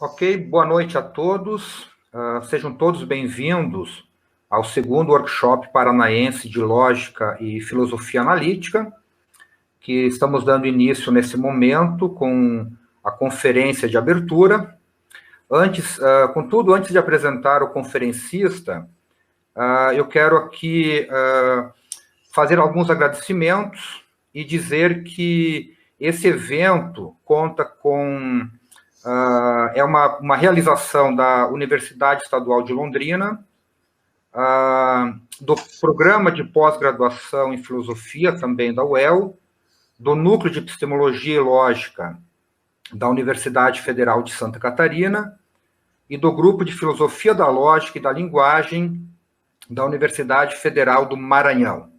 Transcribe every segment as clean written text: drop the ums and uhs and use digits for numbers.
Ok, boa noite a todos. Sejam todos bem-vindos ao segundo workshop paranaense de Lógica e Filosofia Analítica, que estamos dando início nesse momento com a conferência de abertura. Contudo, antes de apresentar o conferencista, eu quero aqui fazer alguns agradecimentos e dizer que esse evento conta com... é uma realização da Universidade Estadual de Londrina, do Programa de Pós-Graduação em Filosofia, também da UEL, do Núcleo de Epistemologia e Lógica da Universidade Federal de Santa Catarina e do Grupo de Filosofia da Lógica e da Linguagem da Universidade Federal do Maranhão.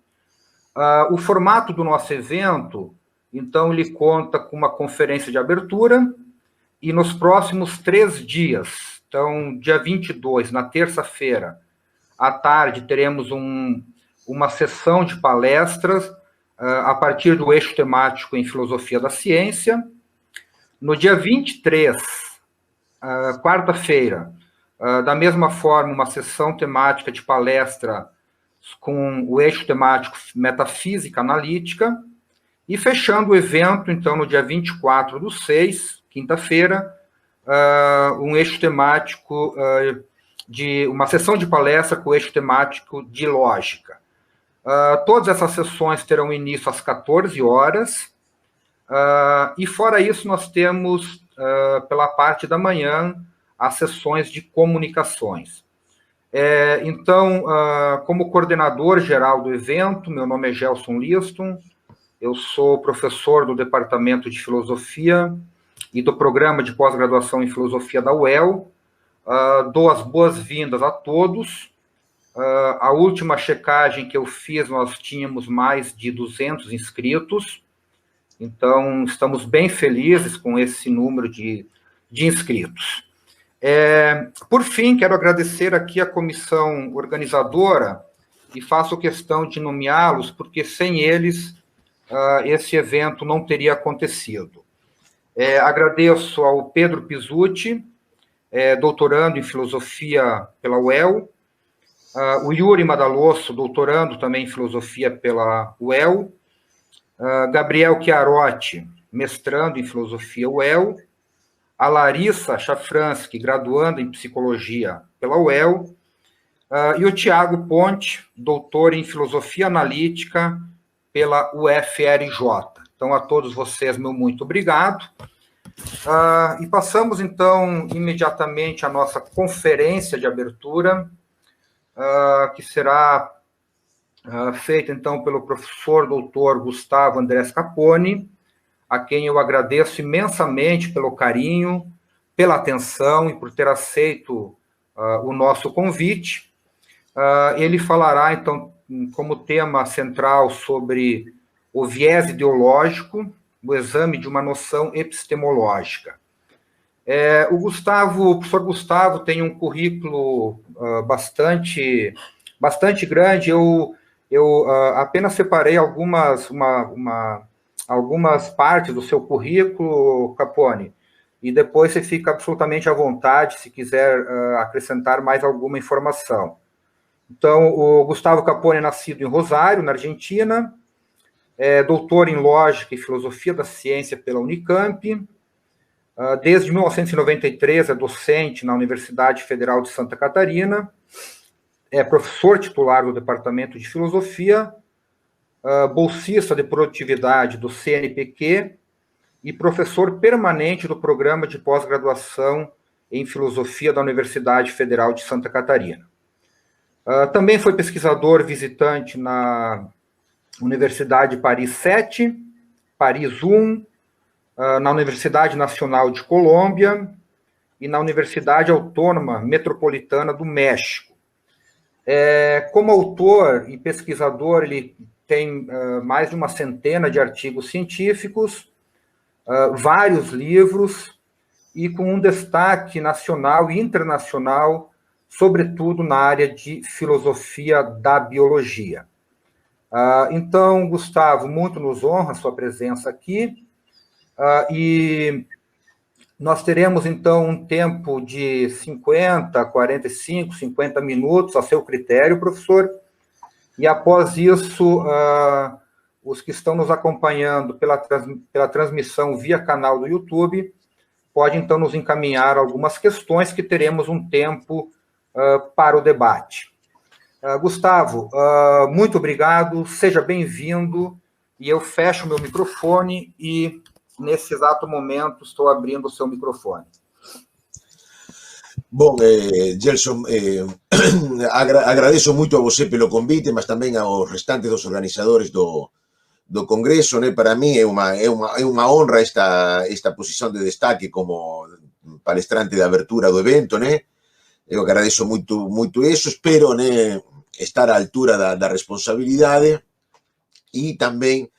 O formato do nosso evento, então, ele conta com uma conferência de abertura, e nos próximos 3 dias, então, dia 22, na terça-feira, à tarde, teremos uma sessão de palestras a partir do eixo temático em Filosofia da Ciência. No dia 23, quarta-feira, da mesma forma, uma sessão temática de palestra com o eixo temático Metafísica Analítica. E fechando o evento, então, no dia 24/6, quinta-feira, um eixo temático de uma sessão de palestra com o eixo temático de lógica. Todas essas sessões terão início às 14 horas, e fora isso nós temos, pela parte da manhã, as sessões de comunicações. Então, como coordenador geral do evento, meu nome é Gelson Liston, eu sou professor do Departamento de Filosofia e do Programa de Pós-Graduação em Filosofia da UEL. Dou as boas-vindas a todos. A última checagem que eu fiz, nós tínhamos mais de 200 inscritos, então estamos bem felizes com esse número de inscritos. Por fim, quero agradecer aqui a comissão organizadora e faço questão de nomeá-los, porque sem eles esse evento não teria acontecido. Agradeço ao Pedro Pizzuti, doutorando em Filosofia pela UEL, o Yuri Madalosso, doutorando também em Filosofia pela UEL, Gabriel Chiarotti, mestrando em Filosofia UEL, a Larissa Chafransky, graduanda em Psicologia pela UEL, e o Tiago Ponte, doutor em Filosofia Analítica pela UFRJ. Então, a todos vocês, meu muito obrigado. E passamos, então, imediatamente à nossa conferência de abertura, que será feita, então, pelo professor doutor Gustavo Andrés Capone, a quem eu agradeço imensamente pelo carinho, pela atenção e por ter aceito o nosso convite. Ele falará, então, como tema central sobre o viés ideológico, o exame de uma noção epistemológica. O professor Gustavo tem um currículo bastante grande. Eu apenas separei algumas partes do seu currículo, Capone, e depois você fica absolutamente à vontade se quiser acrescentar mais alguma informação. Então, o Gustavo Capone é nascido em Rosário, na Argentina, doutor em Lógica e Filosofia da Ciência pela Unicamp, desde 1993 é docente na Universidade Federal de Santa Catarina, é professor titular do Departamento de Filosofia, bolsista de produtividade do CNPq e professor permanente do Programa de Pós-Graduação em Filosofia da Universidade Federal de Santa Catarina. Também foi pesquisador visitante na Universidade Paris 7, Paris 1, na Universidade Nacional de Colômbia e na Universidade Autônoma Metropolitana do México. Como autor e pesquisador, ele tem mais de uma centena de artigos científicos, vários livros, e com um destaque nacional e internacional, sobretudo na área de filosofia da biologia. Então, Gustavo, muito nos honra a sua presença aqui, e Nós teremos, então, um tempo de 50, 45, 50 minutos, a seu critério, professor. E, após isso, os que estão nos acompanhando pela transmissão via canal do YouTube, podem, então, nos encaminhar algumas questões que teremos um tempo para o debate. Gustavo, muito obrigado, seja bem-vindo, e eu fecho meu microfone e, nesse exato momento, estou abrindo o seu microfone. Bom, Gelson, agradeço muito a você pelo convite, mas também aos restantes dos organizadores do Congresso, né? Para mim é uma honra esta posição de destaque como palestrante de abertura do evento, né? Eu agradeço muito isso, espero, né, estar à altura da responsabilidade e também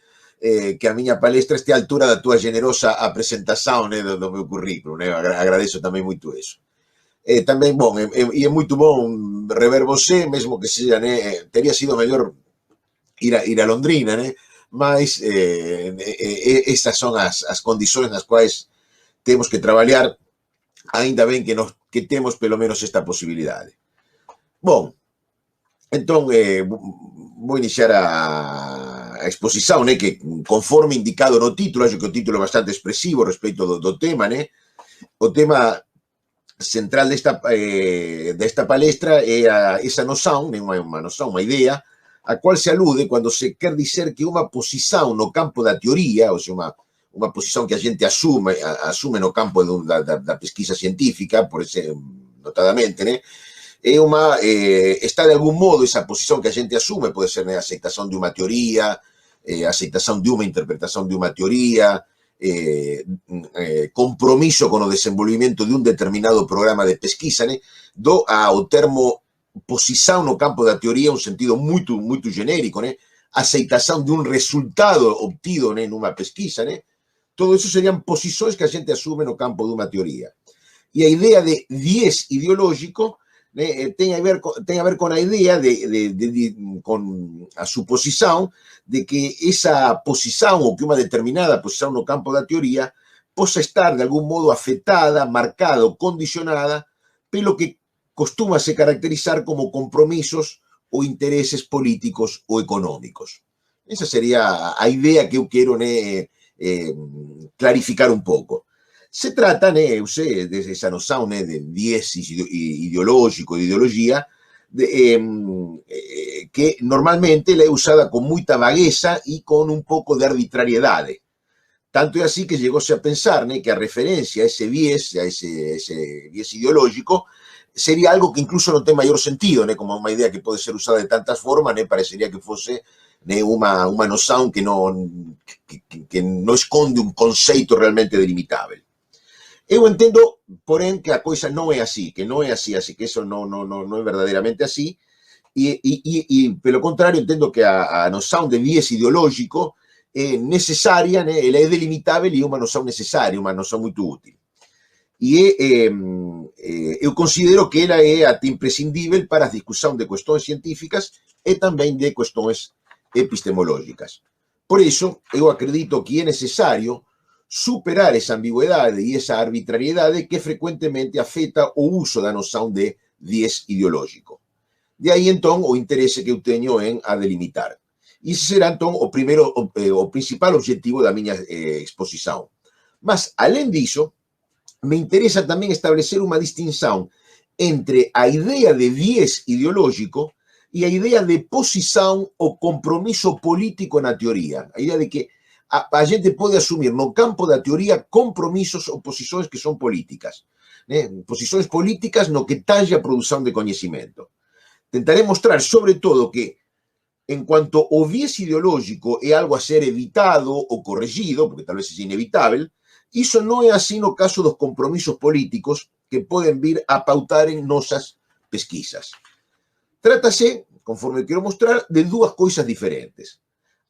que a minha palestra esteja à altura da tua generosa apresentação, né, do meu currículo, né? Agradeço também muito isso. Também, bom, e é muito bom rever você, mesmo que seja, né, teria sido melhor ir a Londrina, né? Mas estas são as condições nas quais temos que trabalhar, ainda bem que temos pelo menos esta possibilidade. Bom, então vou iniciar a exposição, né, que conforme indicado no título, acho que o título é bastante expressivo respeito do tema, né? O tema central desta palestra é essa noção, né, uma noção, uma ideia, a qual se alude quando se quer dizer que uma posição no campo da teoria, ou seja, uma posição que a gente assume no campo da pesquisa científica, por esse, notadamente, né, está de algum modo, essa posição que a gente assume, pode ser, né, aceitação de uma teoria, aceitação de uma interpretação de uma teoria, compromiso con o desenvolvimento de un determinado programa de pesquisa, né, do ao termo posição no campo da teoria un sentido muito genérico, né, aceitação de un resultado obtido, né, numa pesquisa, né, todo isso seriam posições que a gente assume no campo de uma teoria. E a ideia de viés ideológico, né, tem a ver com a ideia com a suposição de que essa posição, ou que uma determinada posição no campo da teoria, possa estar de algum modo afetada, marcada ou condicionada pelo que costuma se caracterizar como compromissos ou interesses políticos ou econômicos. Essa seria a ideia que eu quero, né, clarificar um pouco. Se trata, né, eu sei, dessa noção, né, de viés ideológico, de ideologia, que normalmente ela é usada com muita vagueza e com um pouco de arbitrariedade. Tanto é assim que chegou-se a pensar, né, que a referência a esse viés ideológico, seria algo que incluso não tem maior sentido, né, como uma ideia que pode ser usada de tantas formas, né, pareceria que fosse, né, uma noção que não esconde um conceito realmente delimitável. Eu entendo, porém, que a coisa não é assim, que isso não é verdadeiramente assim, e pelo contrário, entendo que a noção de viés ideológico é necessária, né? Ela é delimitável e é uma noção necessária, uma noção muito útil. E eu considero que ela é até imprescindível para a discussão de questões científicas e também de questões epistemológicas. Por isso, eu acredito que é necessário superar essa ambigüedade e essa arbitrariedade que frequentemente afeta o uso da noção de viés ideológico. De aí, então, o interesse que eu tenho em a delimitar. E esse será, então, o principal objetivo da minha exposição. Mas, além disso, me interessa também estabelecer uma distinção entre a ideia de viés ideológico e a ideia de posição ou compromisso político na teoria. A ideia de que a gente pode assumir no campo da teoria compromissos ou posições que são políticas, né? Posições políticas no que tange a produção de conhecimento. Tentaré mostrar, sobretudo, que enquanto o viés ideológico é algo a ser evitado ou corrigido, porque talvez seja inevitável, isso não é assim no caso dos compromissos políticos que podem vir a pautar em nossas pesquisas. Trata-se, conforme eu quero mostrar, de duas coisas diferentes.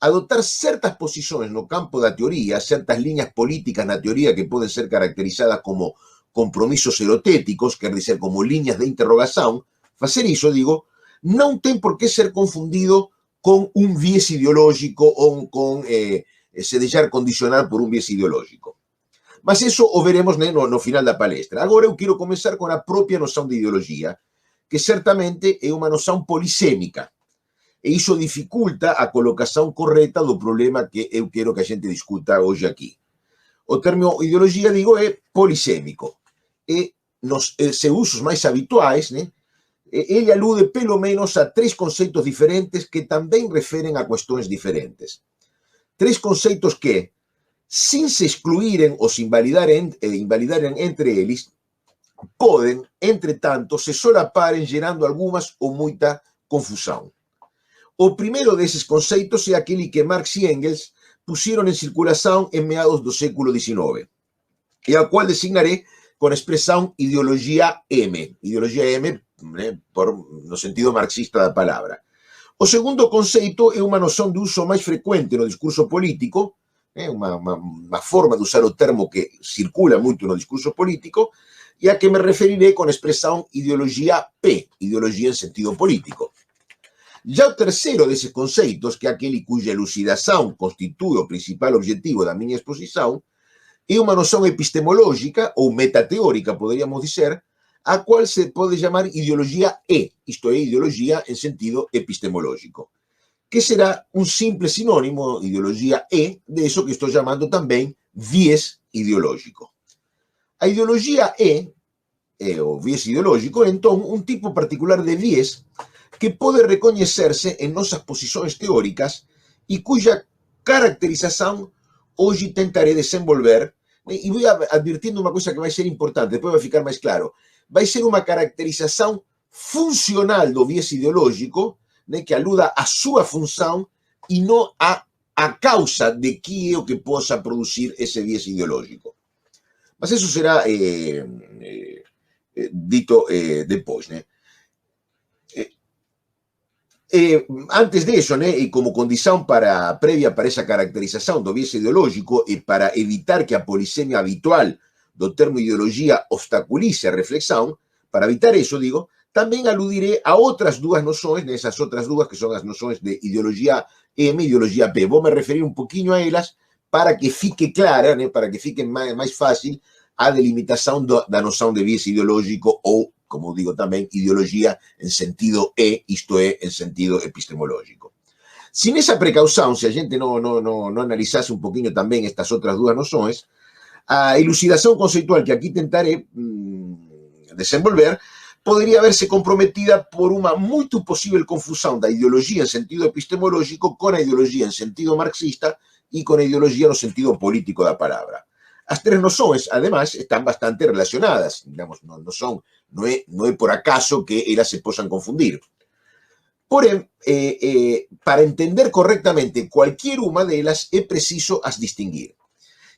Adotar certas posições no campo da teoria, certas linhas políticas na teoria que podem ser caracterizadas como compromissos erotéticos, quer dizer, como linhas de interrogação, fazer isso, digo, não tem por que ser confundido com um viés ideológico ou com se deixar condicionar por um viés ideológico. Mas isso o veremos, né, no final da palestra. Agora eu quero começar com a própria noção de ideologia, que certamente é uma noção polissêmica. E isso dificulta a colocação correta do problema que eu quero que a gente discuta hoje aqui. O termo ideologia, digo, é polissêmico. E nos seus usos mais habituais, né, ele alude pelo menos a três conceitos diferentes que também referem a questões diferentes. Três conceitos que, sin se excluírem ou se invalidarem entre eles, podem, entretanto, se solaparem, gerando algumas ou muita confusão. O primeiro desses conceitos é aquele que Marx e Engels puseram em circulação em meados do século XIX, e ao qual designaré com a expressão ideologia M. Ideologia M, né, no sentido marxista da palavra. O segundo conceito é uma noção de uso mais frequente no discurso político, uma forma de usar o termo que circula muito no discurso político, e a que me referiré com a expressão ideologia P, ideologia em sentido político. Já o terceiro desses conceitos, que é aquele cuja elucidação constitui o principal objetivo da minha exposição, é uma noção epistemológica, ou metateórica, poderíamos dizer, a qual se pode chamar ideologia E, isto é, ideologia em sentido epistemológico, que será um simples sinônimo, ideologia E, de isso que estou chamando também viés ideológico. A ideologia E, o viés ideológico, é então um tipo particular de viés que pode reconhecer-se em nossas posições teóricas e cuja caracterização hoje tentaré desenvolver, e vou advertindo uma coisa que vai ser importante, depois vai ficar mais claro. Vai ser uma caracterização funcional do viés ideológico, né, que aluda à sua função e não à causa de que é o que possa produzir esse viés ideológico. Mas isso será dito depois, né? Antes disso, né, e como condição prévia para essa caracterização do viés ideológico e para evitar que a polissemia habitual do termo ideologia obstaculize a reflexão, para evitar isso, digo, também aludiré a outras duas noções, essas outras duas que são as noções de ideologia M e ideologia P. Vou me referir um pouquinho a elas para que fique clara, né, para que fique mais fácil a delimitação da noção de viés ideológico ou, como digo também, ideologia em sentido E, isto é, em sentido epistemológico. Sin essa precaução, se a gente não analisasse um pouquinho também estas outras duas noções, a elucidação conceitual que aqui tentaré desenvolver poderia verse comprometida por uma muito possível confusão da ideologia em sentido epistemológico com a ideologia em sentido marxista e com a ideologia no sentido político da palavra. As três noções, además, estão bastante relacionadas, digamos, não é por acaso que elas se possam confundir. Porém, para entender correctamente qualquer uma delas, é preciso as distinguir.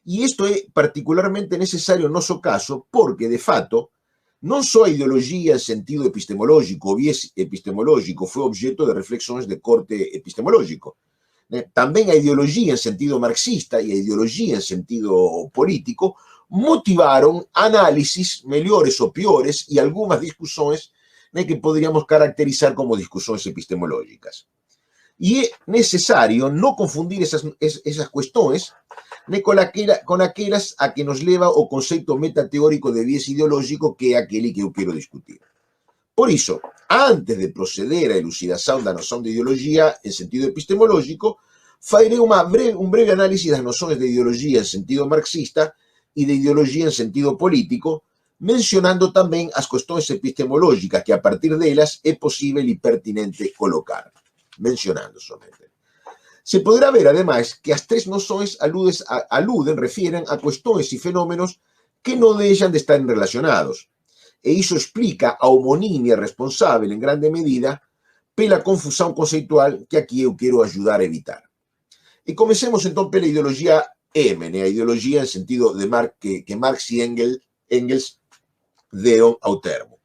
E isto é particularmente necessário no nosso caso, porque, de fato, não só a ideologia em sentido epistemológico, o viés epistemológico, foi objeto de reflexões de corte epistemológico. Também a ideologia em sentido marxista e a ideologia em sentido político motivaram análises melhores ou piores e algumas discussões, né, que poderíamos caracterizar como discussões epistemológicas. E é necessário não confundir essas questões, né, com aquelas a que nos leva o conceito metateórico de viés ideológico, que é aquele que eu quero discutir. Por isso, antes de proceder à elucidação da noção de ideologia em sentido epistemológico, farei um breve análise das noções de ideologia em sentido marxista e de ideologia em sentido político, mencionando também as questões epistemológicas que a partir delas é possível e pertinente colocar. Mencionando somente. Se poderá ver, además, que as três noções refieren a questões e fenómenos que não deixam de estar relacionados. E isso explica a homonimia responsável, em grande medida, pela confusão conceitual que aqui eu quero ajudar a evitar. E comecemos, então, pela ideologia M, né? A ideologia em sentido de que Marx e Engels deram ao termo.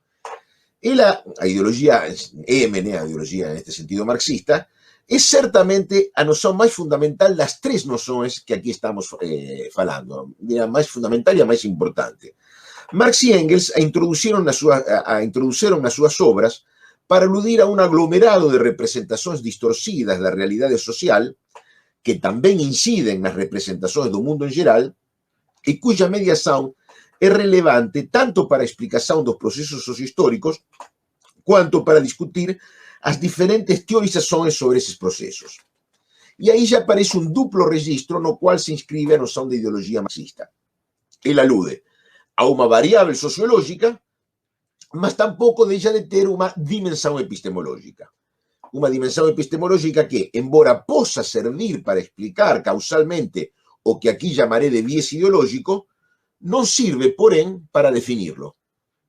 A ideologia M, né? A ideologia neste sentido marxista, é certamente a noção mais fundamental das três noções que aqui estamos falando, a mais fundamental e a mais importante. Marx e Engels a introduziram nas suas obras para aludir a um aglomerado de representações distorcidas da realidade social, que também incidem nas representações do mundo em geral, e cuya mediação é relevante tanto para a explicação dos processos sociohistóricos quanto para discutir as diferentes teorizações sobre esses processos. E aí já aparece um duplo registro no qual se inscreve a noção de ideologia marxista. Ele alude a uma variável sociológica, mas tampouco deixa de ter uma dimensão epistemológica. Uma dimensão epistemológica que, embora possa servir para explicar causalmente o que aqui chamaré de viés ideológico, não sirve, porém, para definirlo.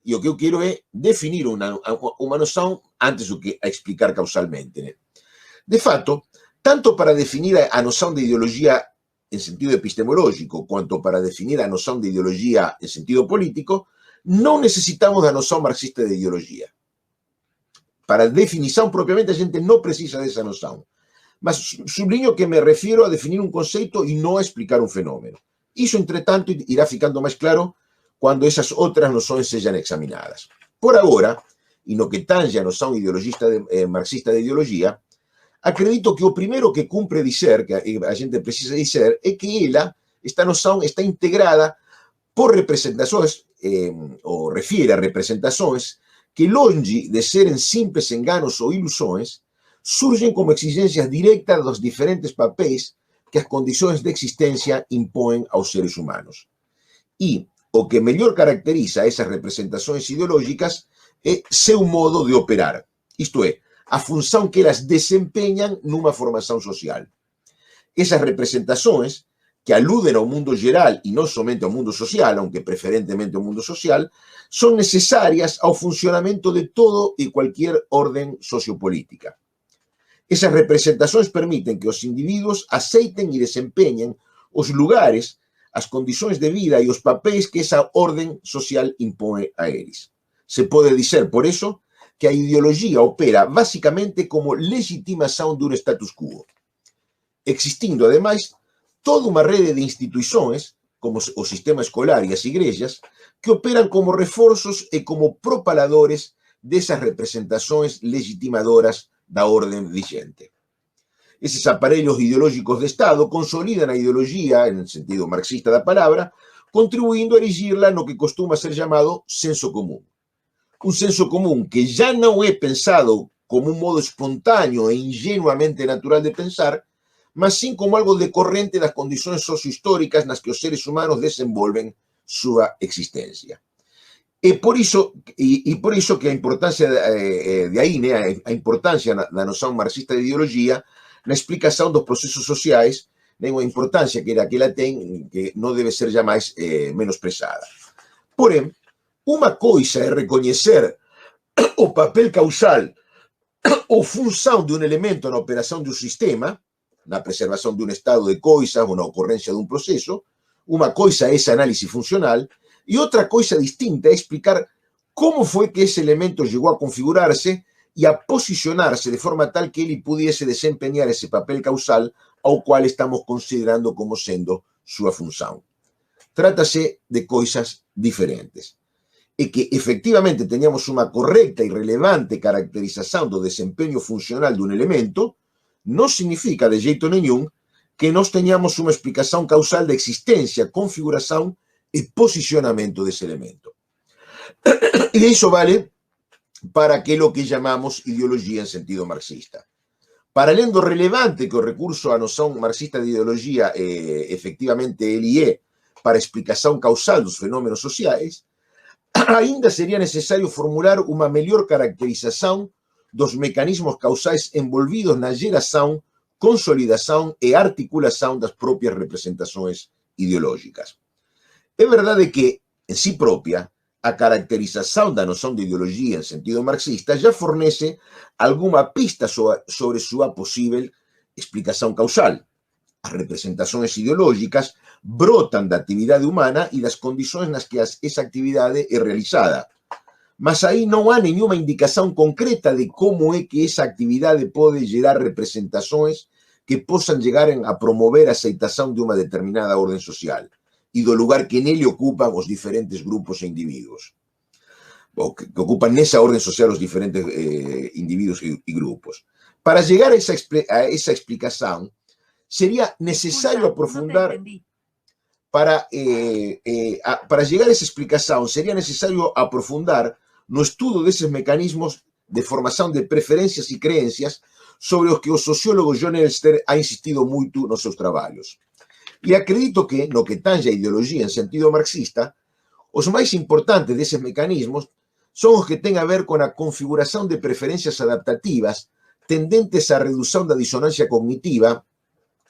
E o que eu quero é definir uma noção antes do que a explicar causalmente, né? De fato, tanto para definir a noção de ideologia em sentido epistemológico, quanto para definir a noção de ideologia em sentido político, não necessitamos da noção marxista de ideologia. Para a definição, propriamente, a gente não precisa dessa noção. Mas sublinho que me refiro a definir um conceito e não a explicar um fenômeno. Isso, entretanto, irá ficando mais claro quando essas outras noções sejam examinadas. Por agora, e no que tange a noção marxista de ideologia, acredito que o primeiro que cumpre dizer, que a gente precisa dizer, é que esta noção está integrada por representações, ou refiere a representações, que longe de serem simples enganos ou ilusões, surgem como exigências diretas dos diferentes papéis que as condições de existência impõem aos seres humanos. E o que melhor caracteriza essas representações ideológicas é seu modo de operar, isto é, a função que elas desempenham numa formação social. Essas representações, que aludem ao mundo geral e não somente ao mundo social, aunque preferentemente ao mundo social, são necessárias ao funcionamento de todo e qualquer ordem sociopolítica. Essas representações permitem que os indivíduos aceitem e desempenhem os lugares, as condições de vida e os papéis que essa ordem social impõe a eles. Se pode dizer, por isso, que a ideologia opera basicamente como legitimação de um status quo, existindo, ademais, toda uma rede de instituições, como o sistema escolar e as igrejas, que operam como reforços e como propaladores dessas representações legitimadoras da ordem vigente. Esses aparelhos ideológicos de Estado consolidam a ideologia, no sentido marxista da palavra, contribuindo a erigir-la no que costuma ser chamado senso comum. Um senso comum que já não é pensado como um modo espontâneo e ingenuamente natural de pensar, mas sim como algo decorrente das condições sociohistóricas nas que os seres humanos desenvolvem sua existência. E por isso que a importância de aí, né, a importância da noção marxista de ideologia na explicação dos processos sociais, né, uma importância que ela tem, que não deve ser jamais menosprezada. Porém, uma coisa é reconhecer o papel causal ou função de um elemento na operação de um sistema, na preservação de um estado de coisas ou na ocorrência de um processo. Uma coisa é essa análise funcional, e outra coisa distinta é explicar como foi que esse elemento chegou a configurar-se e a posicionar-se de forma tal que ele pudiese desempenhar esse papel causal ao qual estamos considerando como sendo sua função. Trata-se de coisas diferentes. E que efectivamente tenhamos uma correta e relevante caracterização do desempenho funcional de um elemento, não significa de jeito nenhum que nós tenhamos uma explicação causal da existência, configuração e posicionamento desse elemento. E isso vale para aquilo que chamamos ideologia em sentido marxista. Para além do relevante que o recurso à noção marxista de ideologia efectivamente ele é para a explicação causal dos fenômenos sociais, ainda seria necessário formular uma melhor caracterização dos mecanismos causais envolvidos na geração, consolidação e articulação das próprias representações ideológicas. É verdade que, em si própria, a caracterização da noção de ideologia em sentido marxista já fornece alguma pista sobre sua possível explicação causal. As representações ideológicas brotam da atividade humana e das condições nas que essa atividade é realizada. Mas aí não há nenhuma indicação concreta de como é que essa atividade pode gerar representações que possam chegar a promover a aceitação de uma determinada ordem social e do lugar que nele ocupam os diferentes grupos e indivíduos, ou que ocupam nessa ordem social os diferentes indivíduos e grupos. Para chegar a essa explicação, seria necessário aprofundar... para llegar a esa explicación sería necesario aprofundar no estudo desses mecanismos de formação de preferências e crenças sobre os que o sociólogo John Elster ha insistido muito nos seus trabalhos. E acredito que, no que tange a ideologia em sentido marxista, os mais importantes desses mecanismos são os que têm a ver com a configuração de preferências adaptativas tendentes à redução da dissonância cognitiva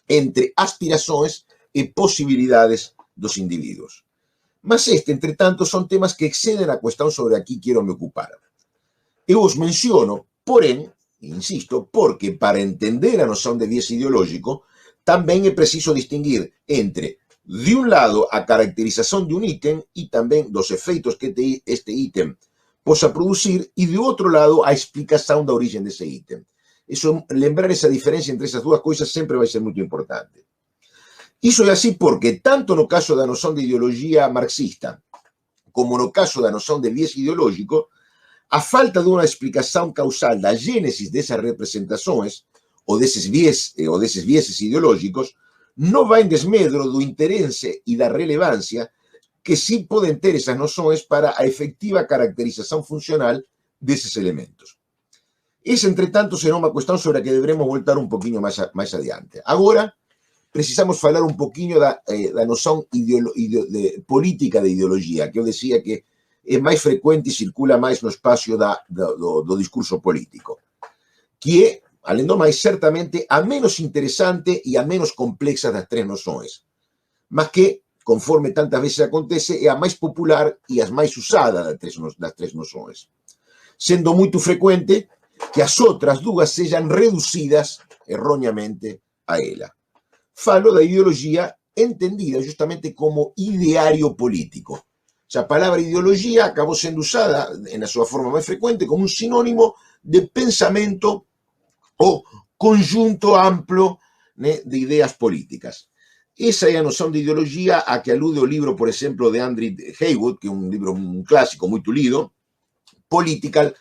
entre aspirações e possibilidades dos indivíduos. Mas entretanto, são temas que excedem a questão sobre a que quero me ocupar. Eu os menciono, porém, insisto, porque para entender a noção de viés ideológico, também é preciso distinguir entre, de um lado, a caracterização de um item e também dos efeitos que este item possa produzir, e de outro lado, a explicação da origem desse item. Lembrar essa diferença entre essas duas coisas sempre vai ser muito importante. Isso é assim porque, tanto no caso da noção de ideologia marxista, como no caso da noção de viés ideológico, a falta de uma explicação causal da gênese dessas representações, ou desses vieses ideológicos, não vai em desmedro do interesse e da relevância que sim podem ter essas noções para a efetiva caracterização funcional desses elementos. Essa, entretanto, será uma questão sobre a que deveremos voltar um pouquinho mais adiante. Agora, precisamos falar um pouquinho da noção política de ideologia, que eu dizia que é mais frequente e circula mais no espaço do discurso político, que é, além do mais, certamente a menos interessante e a menos complexa das três noções, mas que, conforme tantas vezes acontece, é a mais popular e a mais usada das três noções, sendo muito frequente que as outras duas sejam reduzidas erroneamente a ela. Falo da ideologia entendida justamente como ideário político. A palavra ideologia acabou sendo usada, na sua forma mais frequente, como um sinônimo de pensamento ou conjunto amplo, né, de ideias políticas. Essa é a noção de ideologia a que alude o livro, por exemplo, de Andrew Haywood, que é um livro clássico muito lido, Political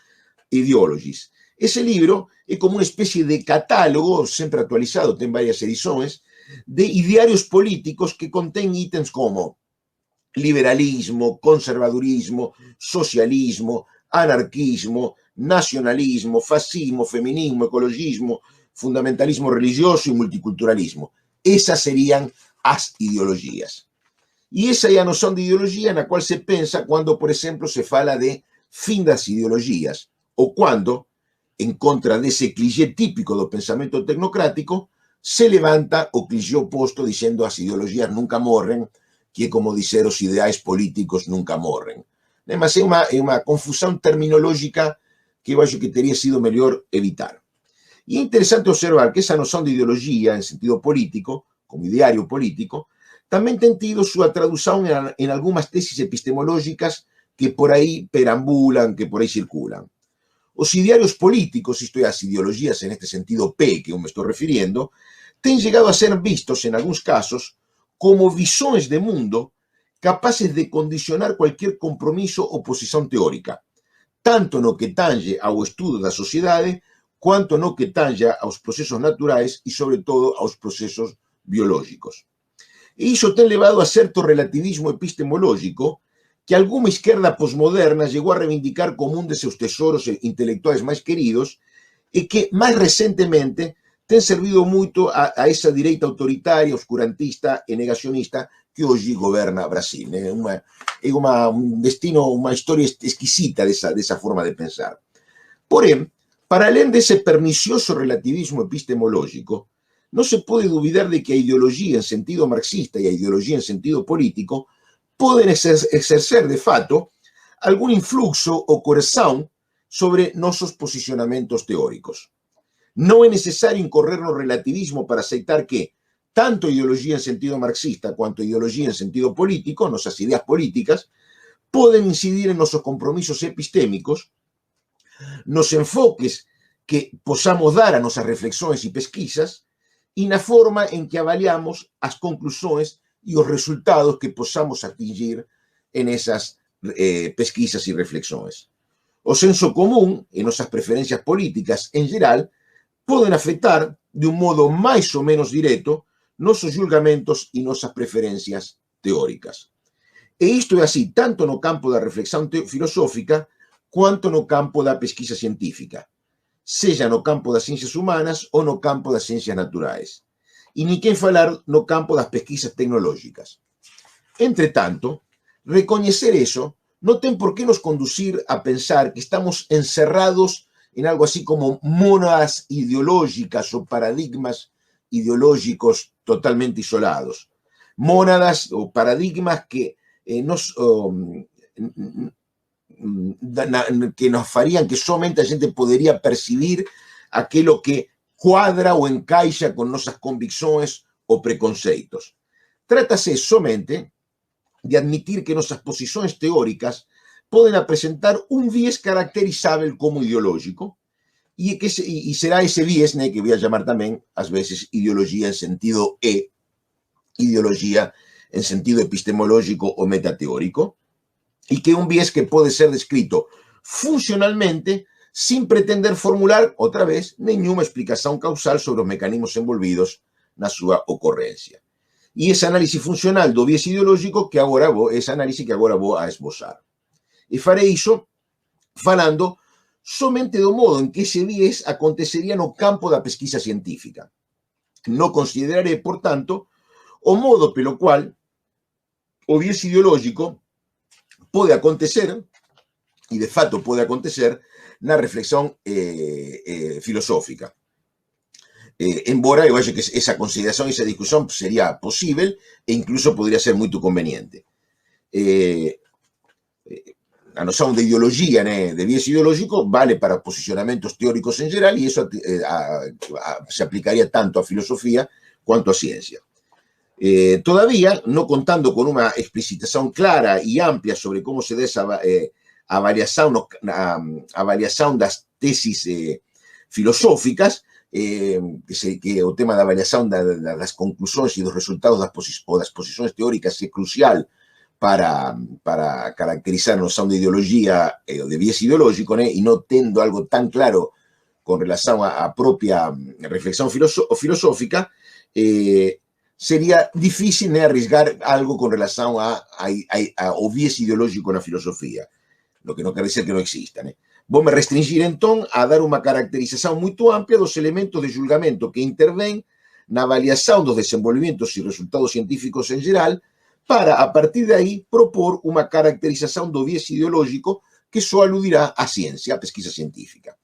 Ideologies. Esse livro é como uma espécie de catálogo, sempre atualizado, tem várias edições, de ideários políticos que contém itens como liberalismo, conservadurismo, socialismo, anarquismo, nacionalismo, fascismo, feminismo, ecologismo, fundamentalismo religioso e multiculturalismo. Essas seriam as ideologias. E essa é a noção de ideologia na qual se pensa quando, por exemplo, se fala de fim das ideologias, ou quando, em contra desse clichê típico do pensamento tecnocrático, se levanta o clichê oposto dizendo as ideologias nunca morrem, que é como dizer os ideais políticos nunca morrem. Mas é uma confusão terminológica que eu acho que teria sido melhor evitar. E é interessante observar que essa noção de ideologia, em sentido político, como ideário político, também tem tido sua tradução em algumas teses epistemológicas que por aí perambulan, que por aí circulan. Os ideários políticos, isto é, as ideologias en este sentido P que eu me estou refiriendo, têm chegado a ser vistos, em alguns casos, como visões de mundo capazes de condicionar qualquer compromisso ou posição teórica, tanto no que tange ao estudo da sociedade, quanto no que tange aos processos naturais e, sobretudo, aos processos biológicos. E isso tem levado a certo relativismo epistemológico que alguma esquerda posmoderna chegou a reivindicar como um de seus tesouros intelectuais mais queridos e que, mais recentemente, tem servido muito a essa direita autoritária, oscurantista e negacionista que hoje governa Brasil. É um destino, uma história esquisita dessa forma de pensar. Porém, para além desse pernicioso relativismo epistemológico, não se pode duvidar de que a ideologia em sentido marxista e a ideologia em sentido político podem exercer, de fato, algum influxo ou coerção sobre nossos posicionamentos teóricos. Não é necessário incorrer no relativismo para aceitar que tanto ideologia em sentido marxista quanto ideologia em sentido político, nossas ideias políticas, podem incidir em nossos compromissos epistémicos, nos enfoques que possamos dar a nossas reflexões e pesquisas e na forma em que avaliamos as conclusões e os resultados que possamos atingir em essas pesquisas e reflexões. O senso comum e nossas preferências políticas, em geral, podem afetar, de um modo mais ou menos direto, nossos julgamentos e nossas preferências teóricas. E isto é así tanto no campo da reflexão filosófica quanto no campo da pesquisa científica, seja no campo das ciências humanas ou no campo das ciências naturais. E nem quem falar no campo das pesquisas tecnológicas. Entretanto, reconocer eso no tem por qué nos conducir a pensar que estamos encerrados en algo así como mónadas ideológicas o paradigmas ideológicos totalmente isolados. Mónadas o paradigmas que que nos farían que somente a gente poderia percibir aquilo que cuadra ou encaixa com nossas convicções ou preconceitos. Trata-se somente de admitir que nossas posições teóricas podem apresentar um viés caracterizável como ideológico e será esse viés, né, que vou chamar também, às vezes, ideologia em sentido ideologia em sentido epistemológico ou metateórico, y que un viés que puede ser descrito funcionalmente sin pretender formular, otra vez, ninguna explicación causal sobre los mecanismos envolvidos na súa ocurrencia. Y ese análisis funcional do viés ideológico que agora ese análisis que agora vou a esbozar. E farei iso falando somente do modo en que ese viés acontecería no campo da pesquisa científica. No consideraré, por tanto, o modo pelo cual o viés ideológico pode acontecer, e de fato pode acontecer, na reflexión filosófica. Embora eu acho que esa consideración, esa discusión sería posible e incluso podría ser muito conveniente. A noción de ideologia, né, de viés ideológico, vale para posicionamentos teóricos en geral e eso se aplicaría tanto a filosofía quanto a ciencia. Todavía, no contando con una explicitación clara y amplia sobre cómo se da esa avaliación das tesis filosóficas, que o tema da avaliación das conclusiones y dos resultados das posiciones teóricas é crucial para caracterizar a noción de ideología o de viés ideológico, né? Y no tendo algo tan claro con relación a propia reflexión filosófica, sería difícil, né, arriesgar algo con relación ao viés ideológico na filosofía, lo que non quer dizer que non exista. Né? Vou me restringir, entón, a dar unha caracterización moito amplia dos elementos de julgamento que intervén na avaliación dos desenvolvimentos e resultados científicos en geral, para, a partir de aí, propor unha caracterización do viés ideológico que só aludirá á ciencia, á pesquisa científica.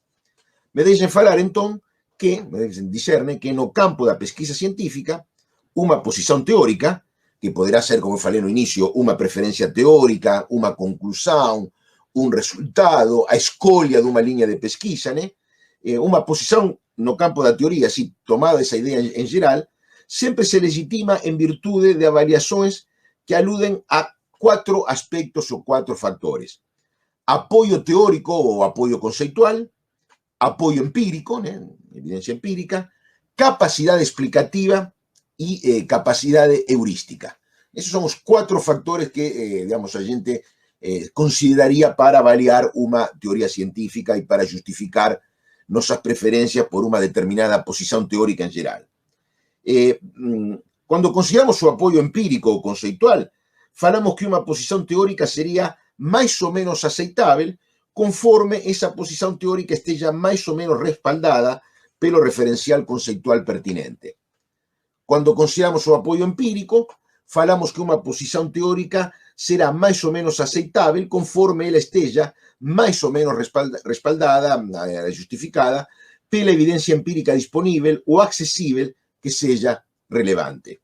Me deixen falar, entón, me deixen discerne que no campo da pesquisa científica, unha posición teórica, que poderá ser, como falei no inicio, unha preferencia teórica, unha conclusión, un resultado, a escolha dunha liña de pesquisa, né? Unha posición no campo da teoría, así, tomada esa idea en geral, sempre se legitima en virtude de avaliações que aluden a 4 aspectos ou 4 factores. Apoio teórico ou apoio conceitual, apoio empírico, né? Evidencia empírica, capacidade explicativa y capacidad heurística. Esos son los 4 factores que, digamos, a gente consideraría para avaliar una teoría científica y para justificar nuestras preferencias por una determinada posición teórica en general. Cuando consideramos su apoyo empírico o conceitual, falamos que una posición teórica sería más o menos aceptable conforme esa posición teórica esté ya más o menos respaldada pelo referencial conceitual pertinente. Cuando consideramos o apoio empírico, falamos que unha posición teórica será máis ou menos aceptável conforme ela esteja máis ou menos respaldada, justificada, pela evidencia empírica disponível ou accesible que seja relevante.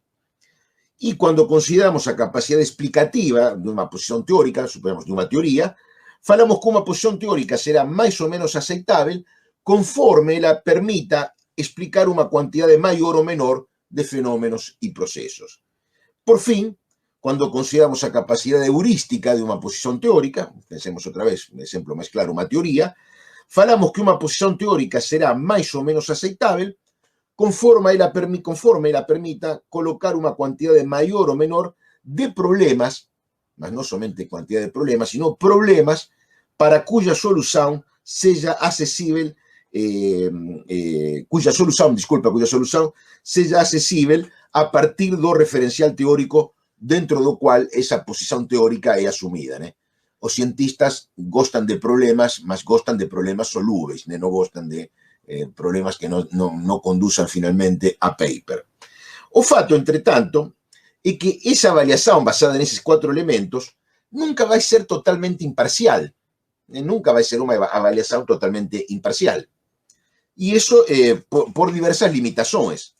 E quando consideramos a capacidade explicativa de unha posición teórica, suponemos de unha teoría, falamos que unha posición teórica será máis ou menos aceptável conforme ela permita explicar unha cuantidade maior ou menor de fenómenos y procesos. Por fin, cuando consideramos a capacidad heurística de una posición teórica, pensemos otra vez, un ejemplo más claro, una teoría, falamos que una posición teórica será más o menos aceptable conforme ela permita colocar una cantidad mayor o menor de problemas, mas no solamente cantidad de problemas, sino problemas para cuya solución sea accesible cuya solución sea accesible a partir do referencial teórico dentro do qual esa posición teórica é asumida, né? Os cientistas gostan de problemas, mas gostan de problemas solúveis, né? Non gostan de problemas que non conduzan finalmente a paper. O fato, entretanto, é que esa avaliación basada neses 4 elementos nunca vai ser totalmente imparcial, nunca vai ser unha avaliación totalmente imparcial. E iso por diversas limitações.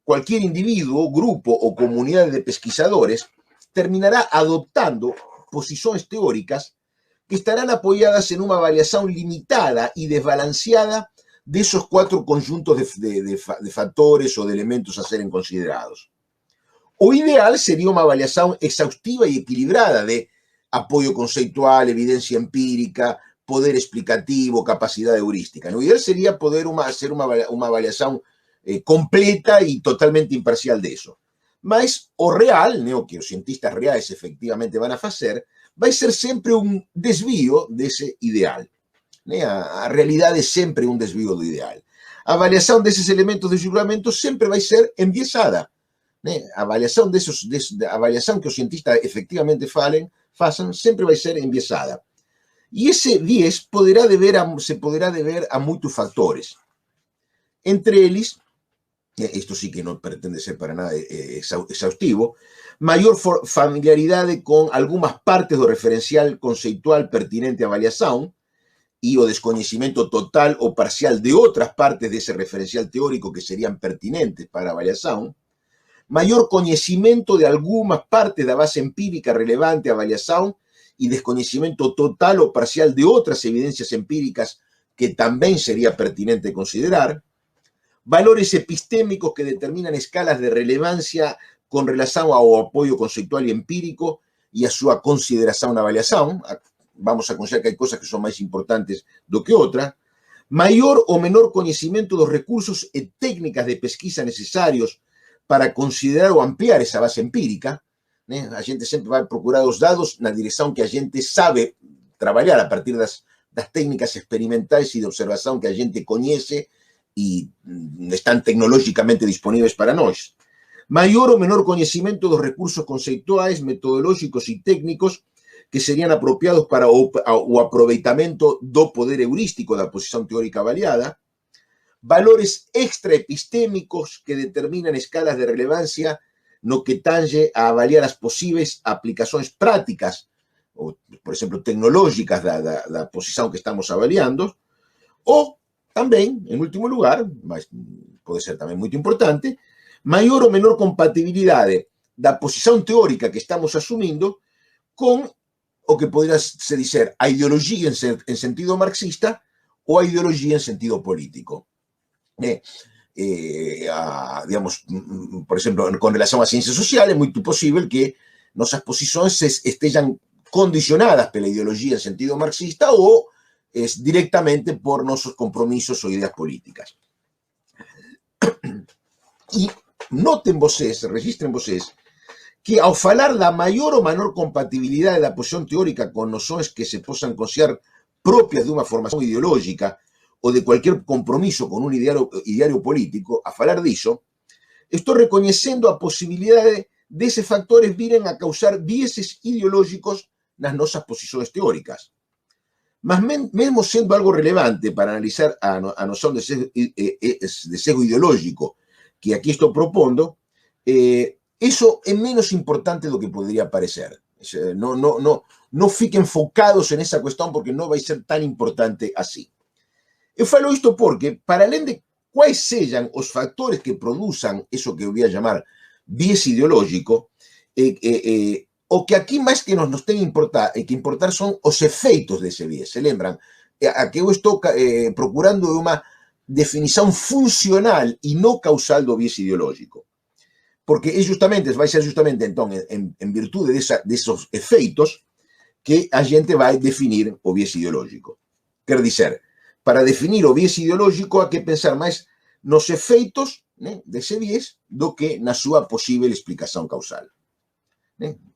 Cualquier individuo, grupo o comunidad de pesquisadores terminará adoptando posiciones teóricas que estarán apoyadas en una variación limitada y desbalanceada de esos 4 conjuntos de factores o de elementos a ser considerados. O ideal sería una avaliación exhaustiva y equilibrada de apoyo conceptual, evidencia empírica, poder explicativo, capacidad heurística. Lo ideal sería poder hacer una avaliación completa y totalmente imparcial de eso. Mas o real, o que os cientistas reais efectivamente van a facer, vai ser sempre un desvío dese ideal. A realidade é sempre un desvío do ideal. A avaliación deses elementos de julgamento sempre vai ser enviesada. A avaliación que os cientistas efectivamente façam sempre vai ser enviesada. E ese viés se poderá deber a moitos factores. Entre eles, esto sí que no pretende ser para nada exhaustivo, mayor familiaridad con algunas partes do referencial conceptual pertinente a avaliación y o desconocimiento total o parcial de otras partes de ese referencial teórico que serían pertinentes para avaliación, mayor conocimiento de algunas partes de la base empírica relevante a avaliación y desconocimiento total o parcial de otras evidencias empíricas que también sería pertinente considerar, valores epistémicos que determinan escalas de relevancia con relación ao apoio conceptual e empírico e a súa consideración na avaliación. Vamos a considerar que hai cosas que son máis importantes do que outras. Maior ou menor coñecimento dos recursos e técnicas de pesquisa necesarios para considerar ou ampliar esa base empírica. A gente sempre vai procurar os dados na dirección que a gente sabe traballar a partir das técnicas experimentais e de observación que a gente coñece y están tecnológicamente disponibles para nós. Mayor o menor conocimiento dos recursos conceptuais, metodológicos y técnicos que serían apropiados para o aproveitamento do poder heurístico da posición teórica avaliada, valores extraepistémicos que determinan escalas de relevancia no que tange a avaliar as posibles aplicaciones prácticas, o, por exemplo, tecnológicas da posición que estamos avaliando, o también, en último lugar, mas puede ser también muy importante, mayor o menor compatibilidad da posición teórica que estamos asumiendo con o que podría se dizer a ideología en sentido marxista o a ideología en sentido político. Digamos, por exemplo, con relación a ciencias sociales, é muito posible que nuestras posiciones estén condicionadas pela ideología en sentido marxista o es directamente por nuestros compromisos o ideas políticas. Y noten vocês, registren vocês, que ao falar da maior ou menor compatibilidade da posición teórica con noções que se posan considerar propias de unha formación ideológica ou de cualquier compromiso con un ideario político, a falar disso, estou reconhecendo a posibilidade deses factores viren a causar vieses ideológicos nas nosas posiciones teóricas. Mas mesmo sendo algo relevante para analizar a noción de sesgo ideológico que aquí estou propondo, eso é menos importante do que podría parecer. No fiquen focados en esa cuestión porque non vai ser tan importante así. Eu falo isto porque, para além de quais sejam os factores que produzan eso que eu voy a llamar viés ideológico, o que aquí máis que nos ten que importar son os efeitos dese viés. Se lembran? A que eu estou procurando unha definición funcional e non causal do viés ideológico. Porque vai ser justamente entón, en virtude desos efeitos que a gente vai definir o viés ideológico. Quer dizer, para definir o viés ideológico hai que pensar máis nos efeitos dese viés do que na súa posible explicación causal.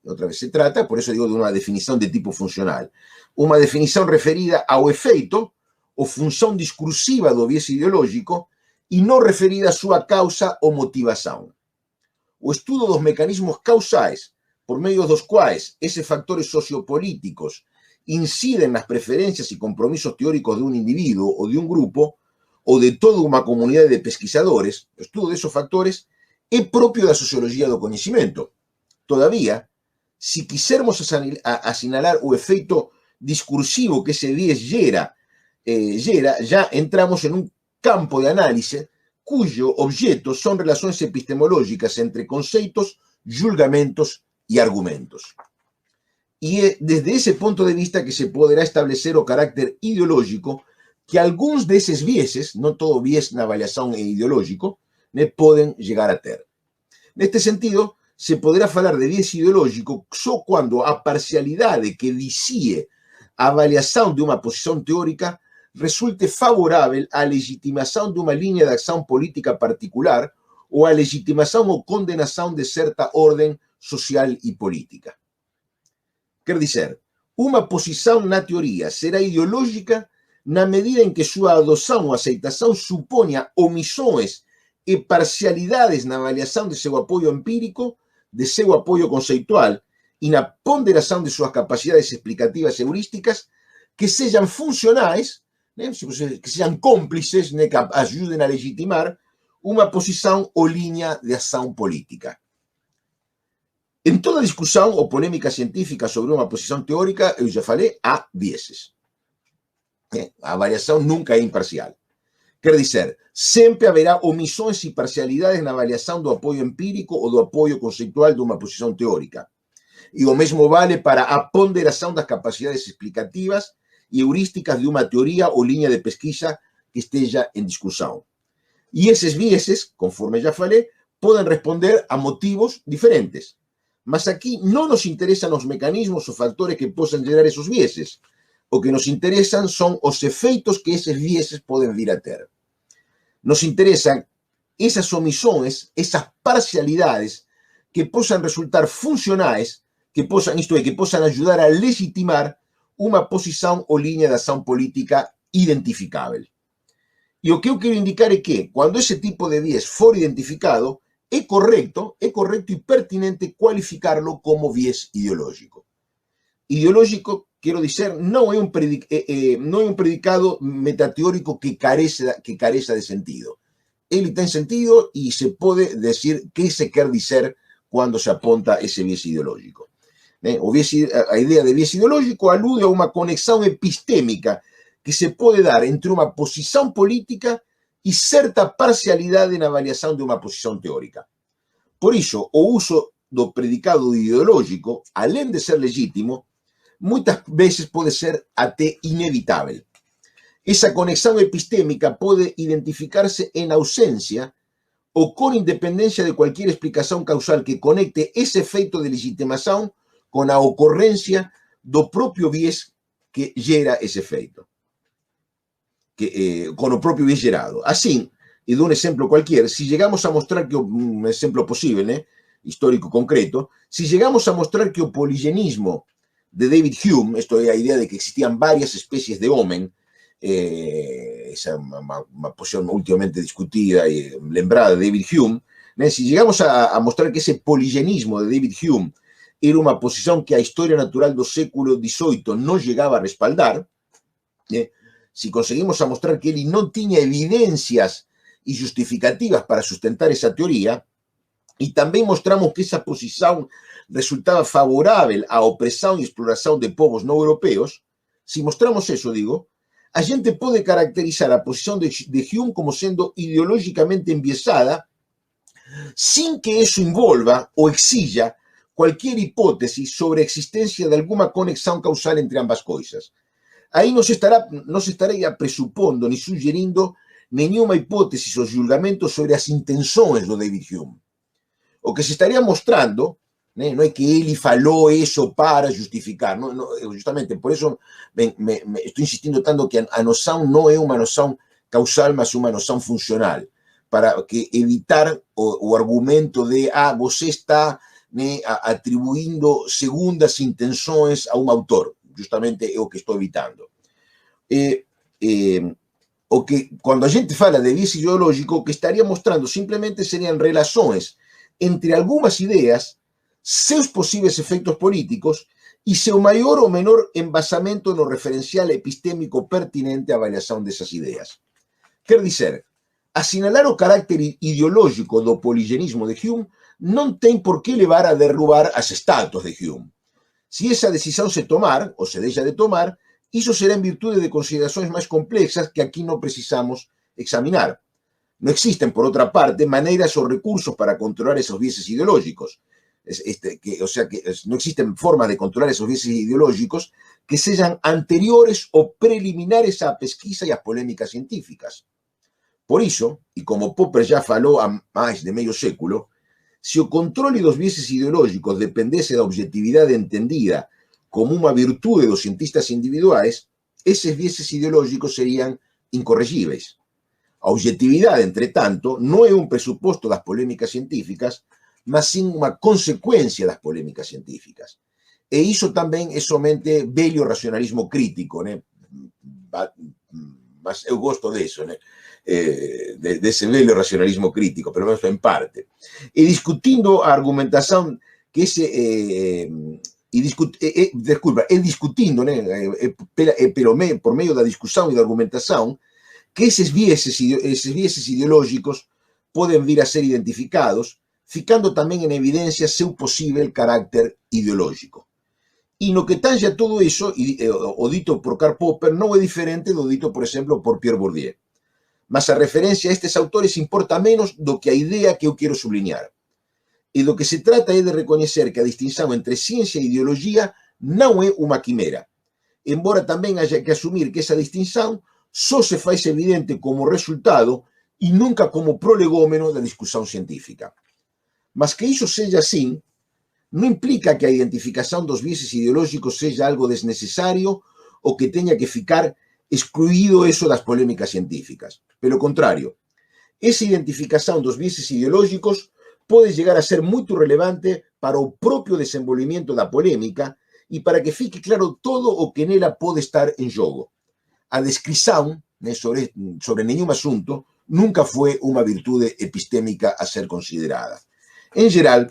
Otra vez se trata, por eso digo, de una definición de tipo funcional. Una definición referida ao efeito o función discursiva do viés ideológico e non referida a súa causa ou motivación. O estudo dos mecanismos causais por medio dos quais esses factores sociopolíticos inciden nas preferências e compromissos teóricos de um indivíduo ou de um grupo, ou de toda uma comunidade de pesquisadores, o estudo desses factores é próprio da sociologia do conhecimento. Todavía, se quisermos asinalar o efeito discursivo que esse viés gera, já entramos em um campo de análise cuyo objeto são relações epistemológicas entre conceitos, julgamentos e argumentos. E é desde esse ponto de vista que se poderá estabelecer o carácter ideológico que alguns desses vieses, não todo viés na avaliação é ideológico, podem chegar a ter. Neste sentido, se poderá falar de viés ideológico só quando a parcialidade que vicie a avaliação de uma posição teórica resulte favorável à legitimação de uma linha de ação política particular ou à legitimação ou condenação de certa ordem social e política. Quer dizer, uma posição na teoria será ideológica na medida em que sua adoção ou aceitação suponha omissões e parcialidades na avaliação de seu apoio empírico, de seu apoio conceitual e na ponderação de suas capacidades explicativas heurísticas que sejam funcionais, que sejam cúmplices, que ajudem a legitimar uma posição ou linha de ação política. Em toda discussão ou polêmica científica sobre uma posição teórica, eu já falei, há vieses. A avaliação nunca é imparcial. Quer dizer, sempre haverá omissões e parcialidades na avaliação do apoio empírico ou do apoio conceitual de uma posição teórica. E o mesmo vale para a ponderação das capacidades explicativas e heurísticas de uma teoria ou linha de pesquisa que esteja em discussão. E esses vieses, conforme já falei, podem responder a motivos diferentes. Mas aqui não nos interessam os mecanismos ou fatores que possam gerar esses vieses. O que nos interessam são os efeitos que esses vieses podem vir a ter. Nos interessam essas omissões, essas parcialidades que possam resultar funcionais, que possam ajudar a legitimar uma posição ou linha de ação política identificável. E o que eu quero indicar é que, quando esse tipo de viés for identificado, é correto e pertinente qualificarlo como viés ideológico. Ideológico, quero dizer, não é um predicado metateórico que careça de sentido. Ele tem sentido e se pode dizer que se quer dizer quando se aponta esse viés ideológico. A ideia de viés ideológico alude a uma conexão epistémica que se pode dar entre uma posição política e certa parcialidade na avaliação de uma posição teórica. Por isso, o uso do predicado ideológico, além de ser legítimo, muitas vezes pode ser até inevitável. Essa conexão epistêmica pode identificar-se em ausência ou com independência de qualquer explicação causal que conecte esse efeito de legitimação com a ocorrência do próprio viés que gera esse efeito. Con el propio viés gerado. Así, y de un ejemplo cualquiera, si llegamos a mostrar que, un ejemplo posible, histórico concreto, si llegamos a mostrar que el poligenismo de David Hume, esto es la idea de que existían varias especies de hombre, esa es una posición últimamente discutida y lembrada de David Hume, si llegamos a mostrar que ese poligenismo de David Hume era una posición que a historia natural del século XVIII no llegaba a respaldar, si conseguimos a mostrar que él no tenía evidencias y justificativas para sustentar esa teoría, y también mostramos que esa posición resultaba favorable a opresión y exploración de povos no europeos, si mostramos eso, a gente puede caracterizar a posición de Hume como siendo ideológicamente enviesada, sin que eso envolva o exija cualquier hipótesis sobre existencia de alguna conexión causal entre ambas cosas. Aí não se estaria pressupondo nem sugerindo nenhuma hipótese ou julgamento sobre as intenções do David Hume. O que se estaria mostrando, não é que ele falou isso para justificar, justamente por isso estou insistindo tanto que a noção não é uma noção causal, mas uma noção funcional, para que evitar o argumento de você está atribuindo segundas intenções a um autor. Justamente é o que estou evitando. O que, quando a gente fala de viés ideológico, o que estaria mostrando simplesmente seriam relações entre algumas ideias seus possíveis efeitos políticos e seu maior ou menor embasamento no referencial epistémico pertinente à avaliação dessas ideias. Quer dizer, assinalar o carácter ideológico do poligenismo de Hume não tem por que levar a derrubar as estátuas de Hume. Se essa decisão se tomar, ou se deixa de tomar, isso será em virtude de considerações mais complexas que aqui não precisamos examinar. Não existem, por outra parte, maneiras ou recursos para controlar esos vieses ideológicos. O sea, que no existen formas de controlar esos vieses ideológicos que sejam anteriores ou preliminares à pesquisa e às polémicas científicas. Por isso, e como Popper já falou há mais de meio século, se o controle dos vieses ideológicos dependesse da objetividade entendida como uma virtude dos cientistas individuais, esses vieses ideológicos seriam incorregíveis. A objetividade, entretanto, não é um pressuposto das polêmicas científicas, mas sim uma consequência das polêmicas científicas. E isso também é somente velho racionalismo crítico, né? Mas eu gosto disso, né? Desse velho racionalismo crítico, pelo menos em parte. E discutindo a argumentação que discutindo, né, por meio da discussão e da argumentação, que esses vieses ideológicos podem vir a ser identificados, ficando também em evidência seu possível carácter ideológico. E no que tange a todo isso, o dito por Karl Popper não é diferente do dito, por exemplo, por Pierre Bourdieu. Mas a referencia a estes autores importa menos do que a idea que eu quero sublinhar. E do que se trata é de reconhecer que a distinção entre ciência e ideologia não é uma quimera, embora também haja que assumir que essa distinção só se faz evidente como resultado e nunca como prolegômeno da discussão científica. Mas que isso seja assim, não implica que a identificação dos vieses ideológicos seja algo desnecessário ou que tenha que ficar excluído eso das polémicas científicas. Pelo contrário, essa identificação dos vieses ideológicos pode chegar a ser muito relevante para o próprio desenvolvimento da polêmica e para que fique claro todo o que nela pode estar em jogo. A descrição, né, sobre nenhum assunto nunca foi uma virtude epistémica a ser considerada. Em geral,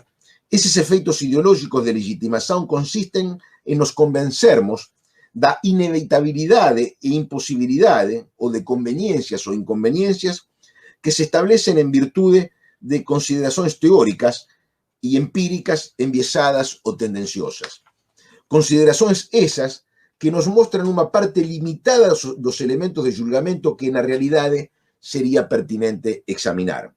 esses efeitos ideológicos de legitimação consistem em nos convencermos da inevitabilidade e imposibilidade, ou de conveniencias ou inconveniencias, que se establecen en virtude de considerações teóricas e empíricas enviesadas ou tendenciosas. Considerações esas que nos mostran uma parte limitada dos elementos de julgamento que na realidade seria pertinente examinar.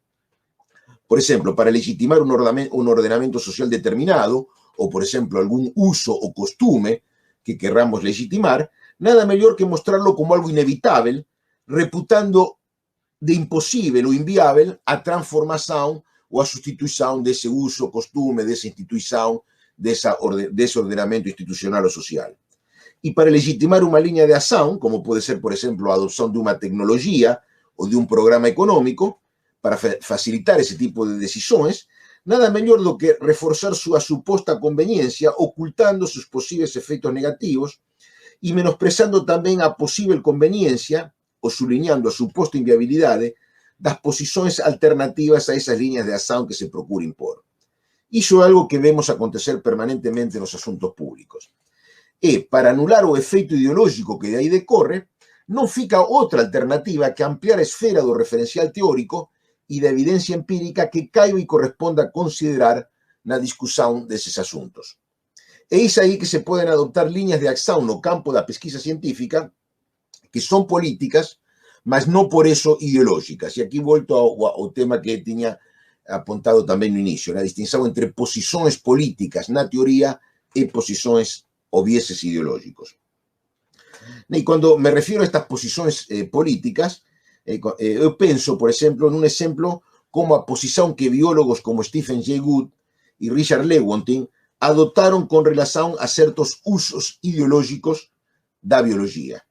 Por exemplo, para legitimar un ordenamento social determinado, ou, por exemplo, algún uso ou costume que querramos legitimar, nada mellor que mostrarlo como algo inevitable, reputando de imposible ou inviável a transformação ou a sustituição desse uso, costume, dessa instituição, desse ordenamento institucional ou social. E para legitimar uma linha de ação, como pode ser, por exemplo, a adopção de uma tecnologia ou de um programa econômico, para facilitar esse tipo de decisões, nada melhor do que reforçar sua suposta conveniência, ocultando seus possíveis efeitos negativos e menosprezando também a possível conveniência, ou sublinhando a suposta inviabilidade, das posições alternativas a essas linhas de ação que se procura impor. Isso é algo que vemos acontecer permanentemente nos assuntos públicos. E, para anular o efeito ideológico que de aí decorre, não fica outra alternativa que ampliar a esfera do referencial teórico e da evidência empírica que caiba e corresponda considerar na discussão desses assuntos. É isso aí que se podem adoptar linhas de ação no campo da pesquisa científica que são políticas, mas não por isso ideológicas. E aqui volto ao tema que tinha apontado também no início, a distinção entre posições políticas na teoria e posições ou vieses ideológicos. E quando me refiro a estas posições políticas, eu penso, por exemplo, num exemplo como a posição que biólogos como Stephen Jay Gould e Richard Lewontin adotaram com relação a certos usos ideológicos da biologia.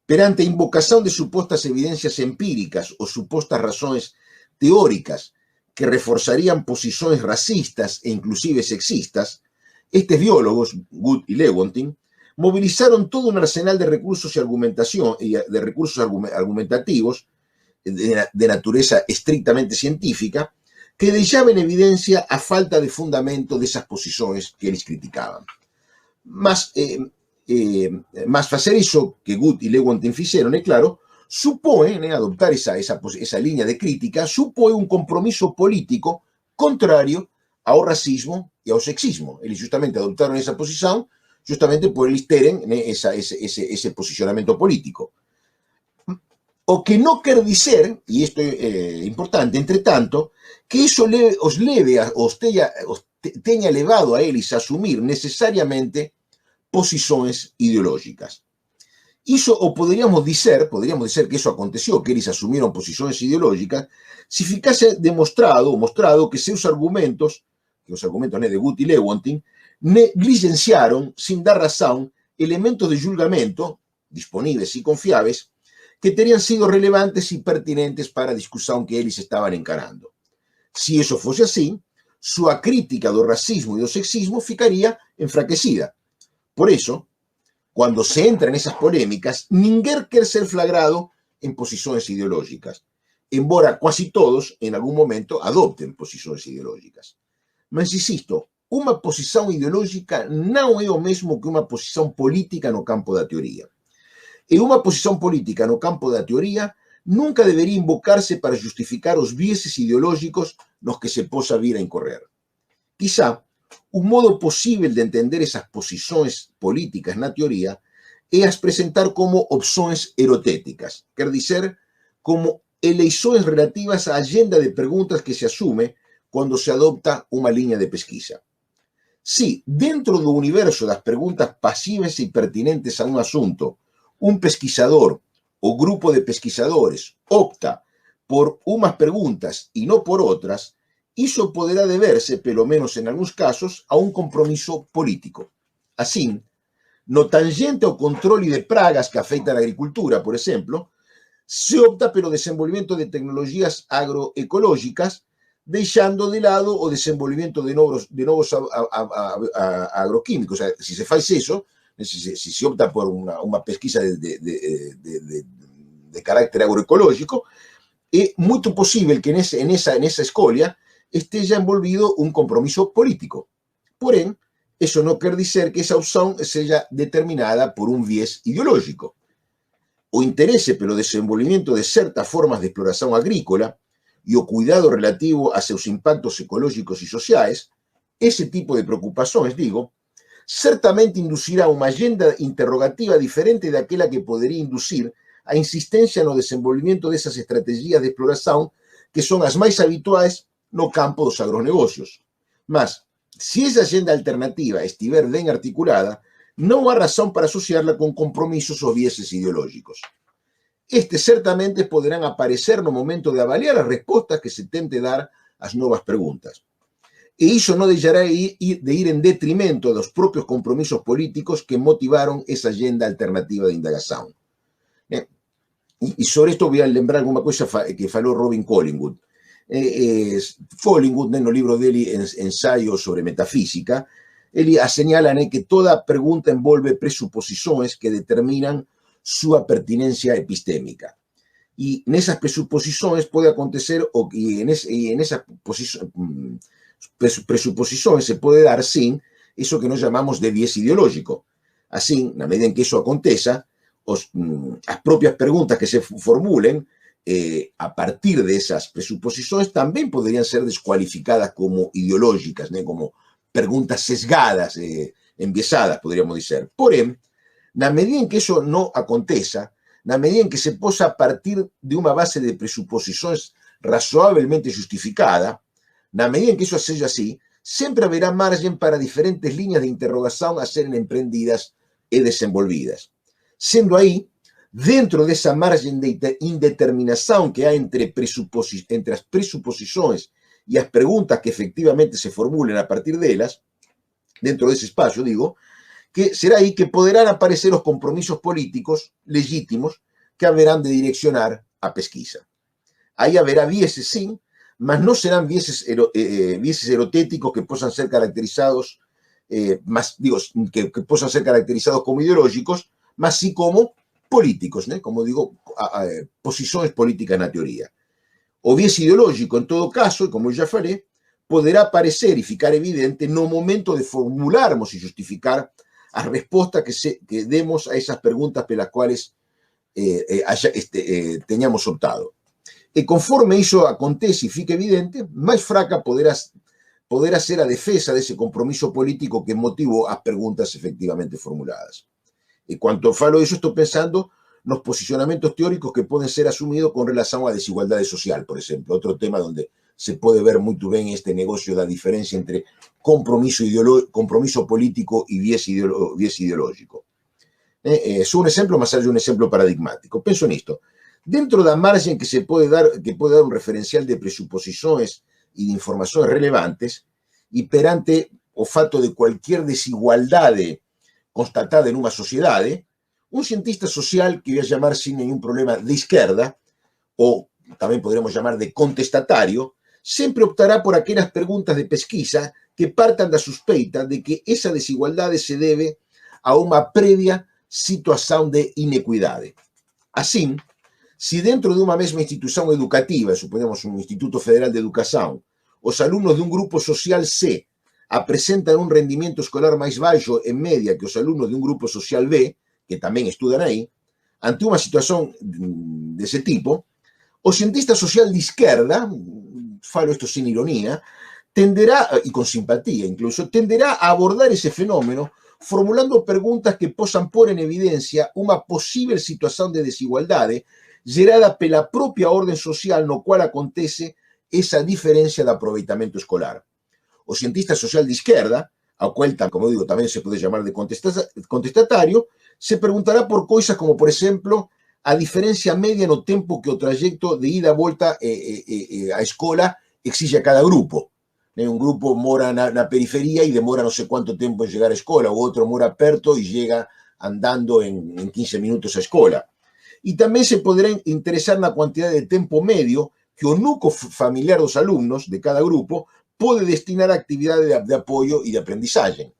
Perante a invocação de supostas evidências empíricas ou supostas razões teóricas que reforçariam posições racistas e inclusive sexistas, estes biólogos, Gould e Lewontin, movilizaron todo un arsenal de recursos argumentativos de naturaleza estrictamente científica que deixava en evidencia a falta de fundamento dessas posições que eles criticavam. Mas fazer isso que Gut e Lewontin fizeram, é claro, supõe, adoptar essa linha de crítica, supõe um compromisso político contrário ao racismo e ao sexismo. Eles justamente adoptaram essa posição justamente por eles terem esse posicionamento político. O que não quer dizer, e isto é importante, entretanto, que isso tenha levado a eles a assumir necessariamente posições ideológicas. Isso, ou poderíamos dizer que isso aconteceu, que eles assumiram posições ideológicas, se ficasse mostrado que seus argumentos, que os argumentos de Gut e Lewontin, negligenciaram, sem dar razão, elementos de julgamento, disponíveis e confiáveis, que teriam sido relevantes e pertinentes para a discussão que eles estavam encarando. Se isso fosse assim, sua crítica do racismo e do sexismo ficaria enfraquecida. Por isso, quando se entra nessas polêmicas, ninguém quer ser flagrado em posições ideológicas, embora quase todos, em algum momento, adoptem posições ideológicas. Mas, insisto, uma posição ideológica não é o mesmo que uma posição política no campo da teoria. E uma posição política no campo da teoria nunca deveria invocar-se para justificar os vieses ideológicos nos que se possa vir a incorrer. Quizá, um modo possível de entender essas posições políticas na teoria é as apresentar como opções herotéticas, quer dizer, como eleições relativas à agenda de perguntas que se assume quando se adopta uma linha de pesquisa. Se, dentro do universo das perguntas passíveis e pertinentes a um assunto, um pesquisador ou grupo de pesquisadores opta por umas perguntas e não por outras, isso poderá deber-se, pelo menos em alguns casos, a um compromisso político. Assim, no tangente ao controle de pragas que afetam a agricultura, por exemplo, se opta pelo desenvolvimento de tecnologias agroecológicas, deixando de lado o desenvolvimento de novos agroquímicos. O sea, si se faz isso, si se opta por uma pesquisa de carácter agroecológico, é muito possível que nessa escolha esteja envolvido um compromisso político. Porém, isso não quer dizer que essa opção seja determinada por um viés ideológico. O interesse pelo desenvolvimento de certas formas de exploração agrícola e o cuidado relativo a seus impactos ecológicos e sociais, esse tipo de preocupações, digo, certamente induzirá uma agenda interrogativa diferente daquela que poderia induzir a insistência no desenvolvimento dessas estratégias de exploração que são as mais habituais no campo dos agronegócios. Mas, se essa agenda alternativa estiver bem articulada, não há razão para associá-la com compromissos ou vieses ideológicos. Estes certamente poderão aparecer no momento de avaliar as respostas que se tente dar às novas perguntas. E isso não deixará de ir em detrimento dos próprios compromissos políticos que motivaram essa agenda alternativa de indagação. E sobre isto vou lembrar alguma coisa que falou Robin Collingwood. Collingwood, no livro dele Ensaio sobre Metafísica, ele asseñala que toda pergunta envolve presuposições que determinam sua pertinencia epistémica. E nessas presuposições pode acontecer, e nessas presuposições se pode dar, sim, isso que nós chamamos de viés ideológico. Assim, na medida em que isso aconteça, as próprias perguntas que se formulen a partir dessas presuposições também poderiam ser desqualificadas como ideológicas, como perguntas sesgadas, enviesadas, poderíamos dizer. Porém, na medida em que isso não aconteça, na medida em que se possa partir de uma base de presuposições razoavelmente justificada, na medida em que isso seja assim, sempre haverá margem para diferentes linhas de interrogação a serem empreendidas e desenvolvidas. Sendo aí, dentro dessa margem de indeterminação que há entre as presuposições e as perguntas que efectivamente se formulen a partir delas, dentro desse espaço, digo, que será aí que poderán aparecer os compromissos políticos legítimos que haverán de direccionar a pesquisa. Aí haverá vieses, sim, mas não serão vieses erotéticos que possam ser caracterizados, que possam ser caracterizados como ideológicos, mas sim como políticos, como digo, posições políticas na teoria. O viés ideológico, en todo caso, e como eu já falei, poderá aparecer e ficar evidente no momento de formularmos e justificar as respostas que demos a essas perguntas pelas quais teñamos optado. E conforme iso acontece e fica evidente, máis fraca poderá ser a defesa dese compromiso político que motivou as perguntas efectivamente formuladas. E cuanto falo iso, estou pensando nos posicionamentos teóricos que poden ser asumidos con relación á desigualdade social, por exemplo, outro tema onde se pode ver moito ben este negocio da diferencia entre compromiso político e viés ideológico. Son un exemplo, mas hai un exemplo paradigmático. Penso nisto. Dentro da margen que pode dar un referencial de presuposições e de informações relevantes, e perante o fato de cualquier desigualdade constatada en unha sociedade, un cientista social que voy a llamar sin ningún problema de izquierda, o también podríamos llamar de contestatario, siempre optará por aquellas preguntas de pesquisa que partan da suspeita de que esa desigualdade se debe a unha previa situación de inequidade. Así, si dentro de unha mesma institución educativa, suponemos un Instituto Federal de Educación, os alumnos de un grupo social C presentan un rendimiento escolar máis baixo en media que os alumnos de un grupo social B, que tamén estudan aí, ante unha situación dese tipo, o cientista social de izquierda, falo isto sin ironía, tenderá, e con simpatía incluso, tenderá a abordar ese fenómeno formulando preguntas que posan pôr en evidencia unha posible situación de desigualdade gerada pela propia orden social no cual acontece esa diferencia de aproveitamento escolar. O cientista social de izquierda, ao cual, como digo, tamén se pode chamar de contestatario, se preguntará por coisas como, por exemplo, a diferencia media no tempo que o trayecto de ida e volta á escola exige a cada grupo. Un grupo mora na periferia e demora non sei quanto tempo en chegar á escola, o outro mora perto e chega andando en 15 minutos á escola. E tamén se poderá interesar na cuantidade de tempo medio que o núcleo familiar dos alumnos de cada grupo pode destinar a actividade de apoio e de aprendizaje.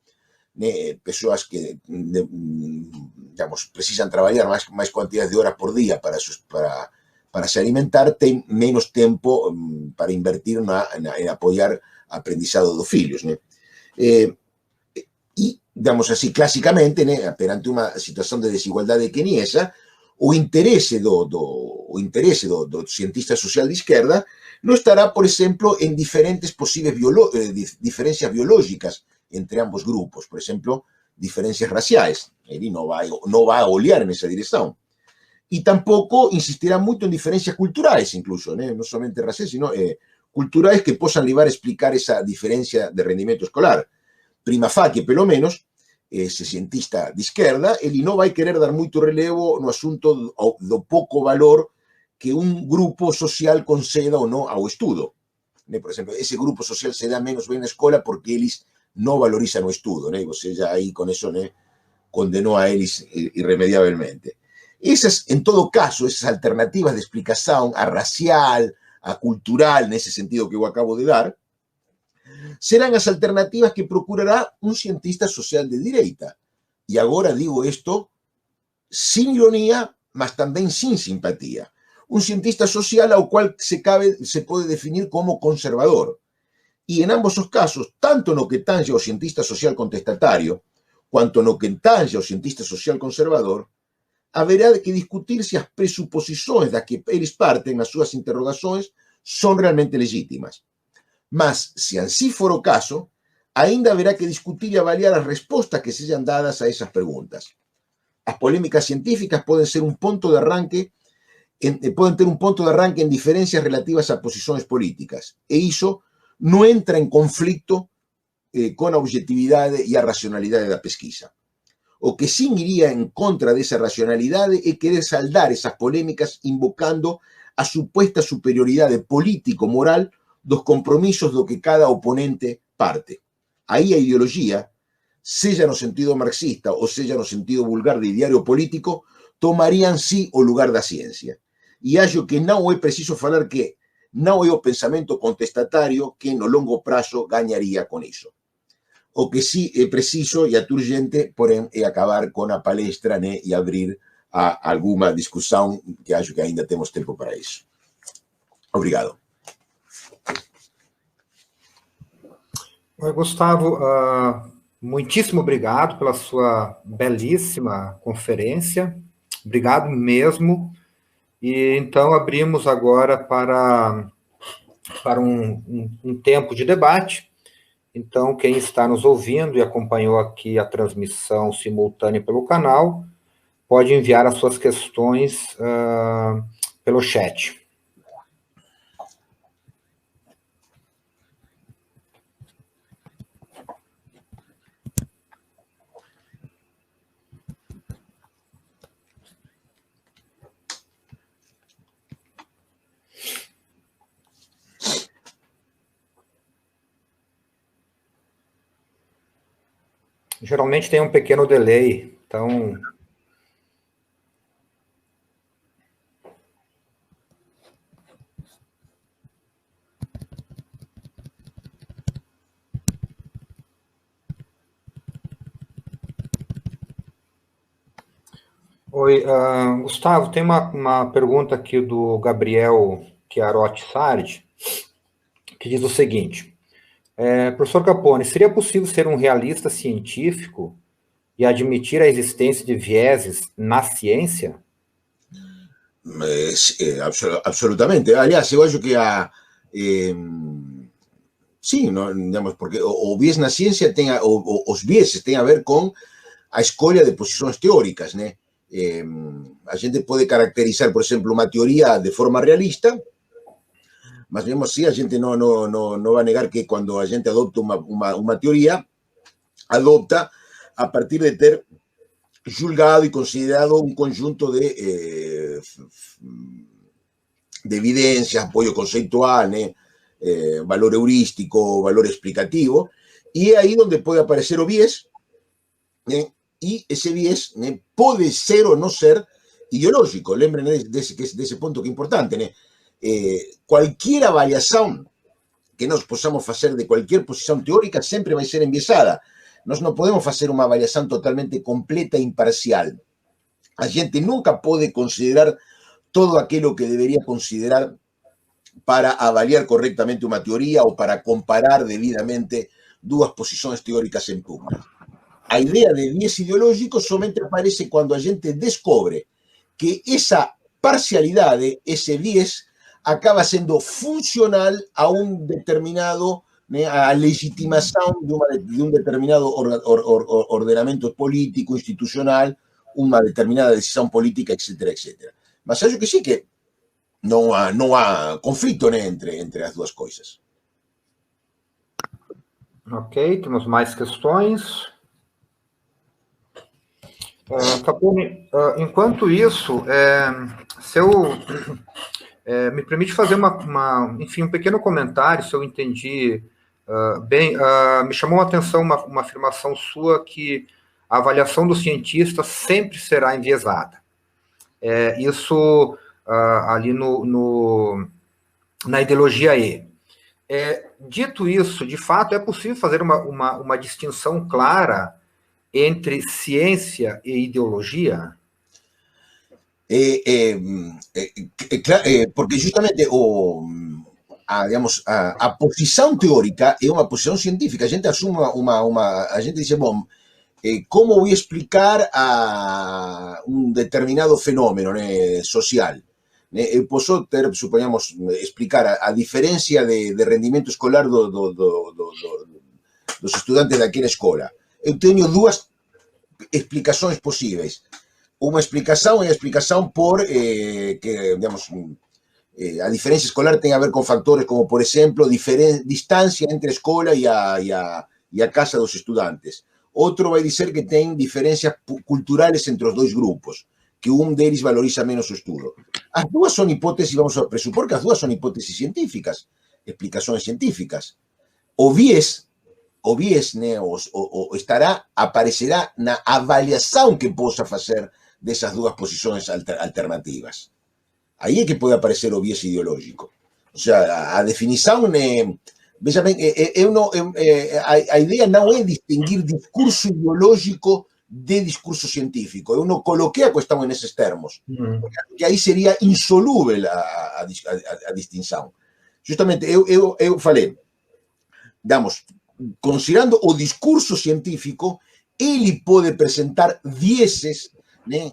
Persoas que digamos, precisan traballar máis cantidades de horas por día para se alimentar, ten menos tempo para invertir en apoiar a aprendizado dos fillos. E, digamos así, clásicamente, perante unha situación de desigualdade que ni esa, o interese do cientista social de izquierda non estará, por exemplo, en diferentes posibles diferencias biológicas entre ambos grupos, por exemplo, diferencias raciais. Ele non vai a olhar nessa direção. E tampouco insistirá moito en diferencias culturais, incluso, non somente raciais, sino culturais que posan levar a explicar esa diferencia de rendimento escolar. Prima facie, pelo menos, ese cientista de izquierda, ele non vai querer dar moito relevo no asunto do pouco valor que un grupo social conceda ou non ao estudo. Por exemplo, ese grupo social se dá menos ben na escola porque eles non valorizan o estudo, e você já aí con eso condenou a eles irremediablemente. Esas, en todo caso, esas alternativas de explicación a racial, a cultural, nese sentido que eu acabo de dar, serán as alternativas que procurará un cientista social de direita. E agora digo isto sin ironía, mas tamén sin simpatía. Un cientista social ao cual se pode definir como conservador. E en ambos os casos, tanto no que tange ao cientista social contestatario, cuanto no que tange ao cientista social conservador, haberá que discutir se as presuposições das que eles parten nas súas interrogações son realmente legítimas. Mas, se así for o caso, ainda haberá que discutir e avaliar as respostas que sexan dadas a esas preguntas. As polémicas científicas poden ser un ponto de arranque poden ter un ponto de arranque en diferencias relativas a posições políticas, e iso non entra en conflicto con a objetividade e a racionalidade da pesquisa. O que sin iría en contra desa racionalidade é querer saldar esas polémicas invocando a supuesta superioridade político-moral dos compromisos do que cada oponente parte. Aí a ideoloxía, sella no sentido marxista ou sella no sentido vulgar de ideario político, tomarían sí o lugar da ciencia. E acho que non é preciso falar que non é o pensamento contestatario que no longo prazo gañaría con iso. O que sí é preciso e urgente, porén, é acabar con a palestra e abrir a alguma discusión que acho que ainda temos tempo para iso. Obrigado. Oi, Gustavo, muitíssimo obrigado pela sua belíssima conferência, obrigado mesmo. E então abrimos agora para um tempo de debate. Então, quem está nos ouvindo e acompanhou aqui a transmissão simultânea pelo canal, pode enviar as suas questões pelo chat. Geralmente tem um pequeno delay, então... Oi, Gustavo, tem uma pergunta aqui do Gabriel Chiarotti Sardi, que diz o seguinte: professor Capone, seria possível ser um realista científico e admitir a existência de vieses na ciência? Absolutamente. Aliás, eu acho que sim, não, digamos, porque o viés na ciência os vieses têm a ver com a escolha de posições teóricas, né? A gente pode caracterizar, por exemplo, uma teoria de forma realista, mas mesmo assim a gente não vai negar que quando a gente adopta uma teoria, adopta a partir de ter julgado y considerado un conjunto de evidencias, apoyo conceptual, valor heurístico, valor explicativo, y es ahí donde puede aparecer o viés, y ese viés puede ser o no ser ideológico. Lembren de ese punto que es importante. Cualquier avaliación que nos podamos hacer de cualquier posición teórica siempre va a ser enviesada. Nós não podemos fazer uma avaliação totalmente completa e imparcial. A gente nunca pode considerar todo aquilo que deveria considerar para avaliar corretamente uma teoria ou para comparar devidamente duas posições teóricas em pugna. A ideia de viés ideológico somente aparece quando a gente descobre que essa parcialidade, esse viés, acaba sendo funcional a um determinado... a legitimación de un determinado ordenamiento político, institucional, una determinada decisión política, etcétera, etcétera. Mas acho que sí que no hay conflicto entre las dos cosas. Ok, temos mais questões. Capone, enquanto isso, se eu me permite fazer enfim, um pequeno comentário, se eu entendi bem, me chamou a atenção uma afirmação sua que a avaliação do cientista sempre será enviesada. Isso ali na ideologia E. Dito isso, de fato, é possível fazer uma distinção clara entre ciência e ideologia? Porque justamente a posição teórica é uma posição científica. A gente assume a gente diz, bom, como vou explicar um determinado fenômeno social? Eu posso ter, suponhamos, explicar a diferença de rendimento escolar dos estudantes daquela escola. Eu tenho duas explicações possíveis. Uma explicação é a explicação por que, digamos, a diferença escolar tem a ver com fatores como, por exemplo, distância entre a escola e a casa dos estudantes. Outro vai dizer que tem diferenças culturais entre os dois grupos, que um deles valoriza menos o estudo. As duas são hipóteses, vamos a presupor que as duas são hipóteses científicas, explicações científicas. O viés, né, aparecerá na avaliação que possa fazer dessas duas posições alternativas. Aí é que pode aparecer o viés ideológico. Ou seja, a definição, veja bem, a ideia não é distinguir discurso ideológico de discurso científico. Eu não coloquei a questão nesses termos, porque aí seria insolúvel a distinção. Justamente, eu falei, digamos, considerando o discurso científico, ele pode apresentar vieses, né,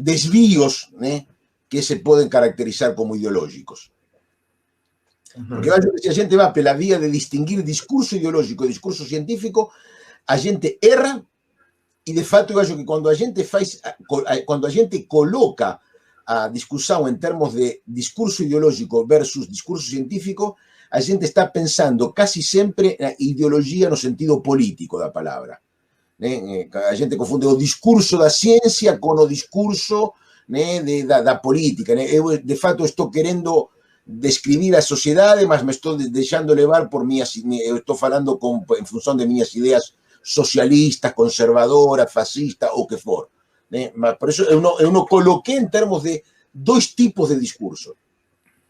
desvíos, né, que se podem caracterizar como ideológicos. Porque eu acho que se a gente vai pela via de distinguir discurso ideológico e discurso científico, a gente erra, e de fato eu acho que quando a gente coloca a discussão em termos de discurso ideológico versus discurso científico, a gente está pensando casi sempre na ideologia no sentido político da palavra. Né? A gente confunde o discurso da ciência com o discurso, né, da política. Né? Eu, de fato, estou querendo descrever a sociedade, mas me estou deixando levar por eu estou falando em função de minhas ideias socialistas, conservadoras, fascistas, o que for. Né? Mas por isso eu não coloquei em termos de dois tipos de discurso.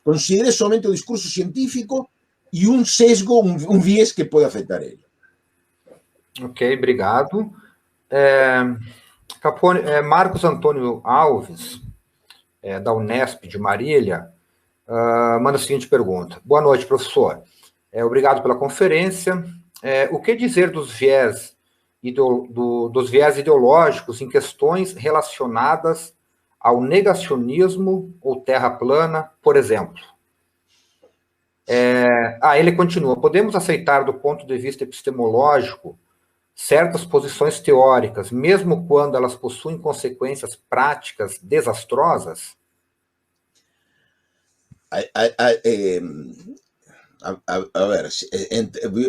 Consideré somente o discurso científico e um sesgo, um viés que pode afetar ele. Ok, obrigado. Capone, Marcos Antônio Alves, da Unesp de Marília, manda a seguinte pergunta. Boa noite, professor. Obrigado pela conferência. O que dizer dos viés ideológicos em questões relacionadas ao negacionismo ou terra plana, por exemplo? Ele continua. Podemos aceitar, do ponto de vista epistemológico, certas posições teóricas, mesmo quando elas possuem consequências práticas desastrosas? A ver,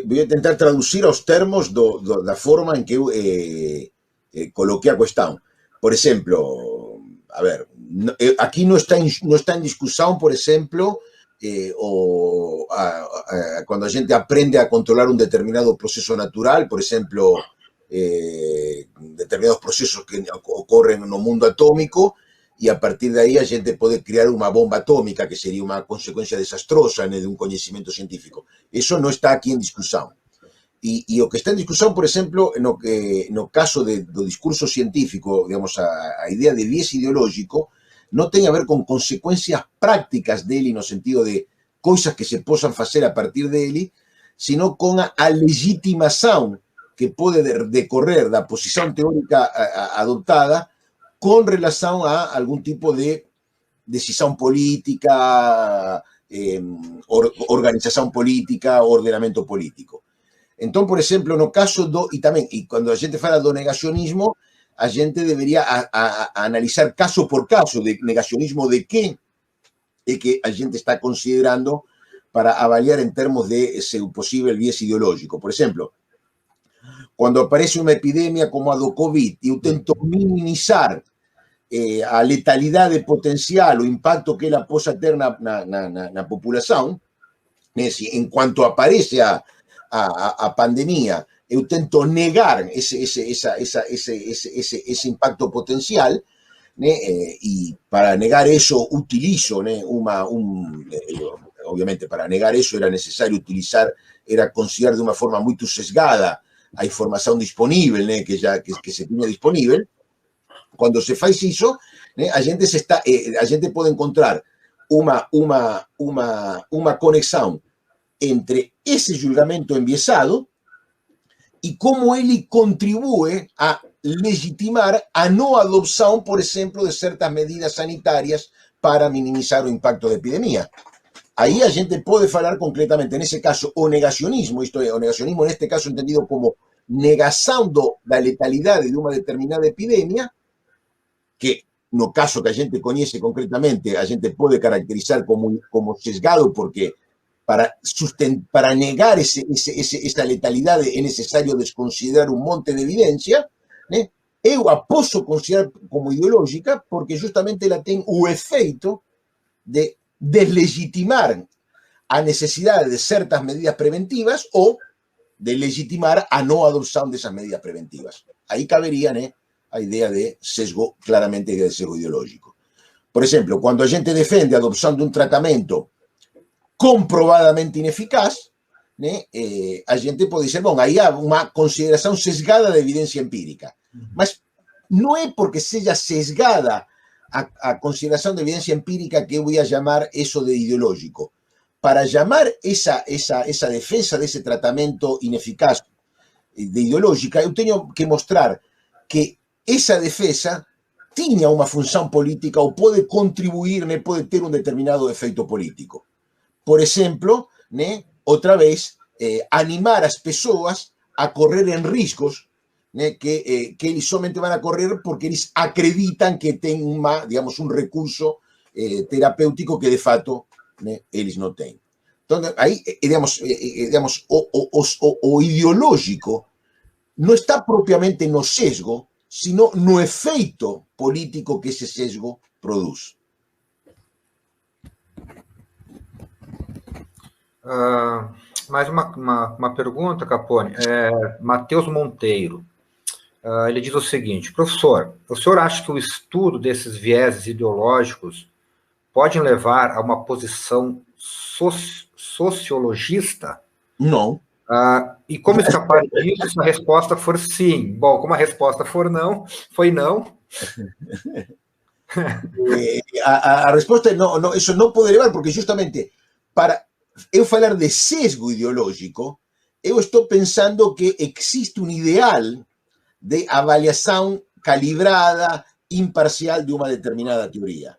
vou tentar traduzir aos termos da forma em que eu coloquei a questão. Por exemplo, a ver, aqui não está em discussão, por exemplo, quando a gente aprende a controlar um determinado processo natural, por exemplo, determinados processos que ocorrem no mundo atômico, e a partir de aí a gente pode criar uma bomba atômica, que seria uma consequência desastrosa, né, de um conhecimento científico. Isso não está aqui em discussão. E o que está em discussão, por exemplo, no caso do discurso científico, digamos, a ideia de viés ideológico, não tem a ver com consequências prácticas dele, no sentido de coisas que se possam fazer a partir dele, sino com a legitimação que pode decorrer da posição teórica adotada com relação a algum tipo de decisão política, organização política, ordenamento político. Então, por exemplo, no caso e quando a gente fala do negacionismo, a gente deveria analisar caso por caso de negacionismo de quê é que a gente está considerando para avaliar em termos de seu possível viés ideológico. Por exemplo, quando aparece uma epidemia como a do Covid, eu tento minimizar a letalidade potencial, o impacto que ela possa ter na população, né? Enquanto aparece a pandemia, eu tento negar esse impacto potencial, né? E para negar isso utilizo, né, obviamente para negar isso era considerar de uma forma muito sesgada a informação disponível, né, que se tinha disponível. Quando se faz isso, né, a gente pode encontrar uma conexão entre esse julgamento enviesado e como ele contribui a legitimar a não adoção, por exemplo, de certas medidas sanitárias para minimizar o impacto da epidemia. Aí a gente pode falar concretamente, nesse caso, o negacionismo, isto é, o negacionismo neste caso entendido como negação da letalidade de uma determinada epidemia, que no caso que a gente conhece concretamente, a gente pode caracterizar como sesgado, porque para negar essa letalidade é necessário desconsiderar um monte de evidência, né? Eu a posso considerar como ideológica porque justamente ela tem o efeito de deslegitimar a necessidade de certas medidas preventivas ou de legitimar a não adoção dessas medidas preventivas. Aí caberia, né, a ideia de sesgo, claramente a ideia de sesgo ideológico. Por exemplo, quando a gente defende a adoção de um tratamento comprovadamente ineficaz, né, a gente pode dizer, bom, aí há uma consideração sesgada da evidência empírica. Mas não é porque seja sesgada a consideração de evidência empírica que eu vou chamar isso de ideológico. Para chamar essa defesa desse tratamento ineficaz de ideológica, eu tenho que mostrar que essa defesa tinha uma função política ou pode contribuir, né, pode ter um determinado efeito político. Por exemplo, né, outra vez, animar as pessoas a correrem riscos, né, que eles somente vão a correr porque eles acreditam que tem digamos, um recurso terapêutico que de fato, né, eles não têm. Então, aí, digamos, o ideológico não está propriamente no sesgo, sino no efeito político que esse sesgo produz. Mais uma pergunta, Capone. Matheus Monteiro. Ele diz o seguinte: professor, o senhor acha que o estudo desses vieses ideológicos pode levar a uma posição sociologista? Não. E como escapar disso se a resposta for sim? Bom, como a resposta foi não. A resposta é não, isso não pode levar, porque justamente para eu falar de sesgo ideológico, eu estou pensando que existe um ideal de avaliação calibrada, imparcial de uma determinada teoria.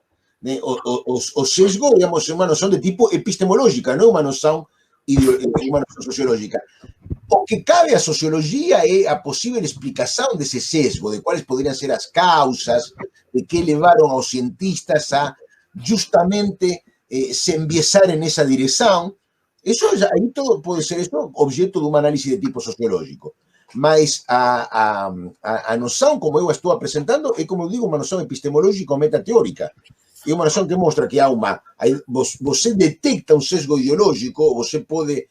O sesgo, digamos, é uma noção de tipo epistemológica, não é uma noção sociológica. O que cabe à sociologia é a possível explicação desse sesgo, de quais poderiam ser as causas, de que levaram aos cientistas a justamente se enviesar nessa direção. Isso aí todo pode ser objeto de uma análise de tipo sociológico. Mas a noção, como eu estou apresentando, é, como eu digo, uma noção epistemológica ou metateórica. É uma noção que mostra que você detecta um sesgo ideológico, você pode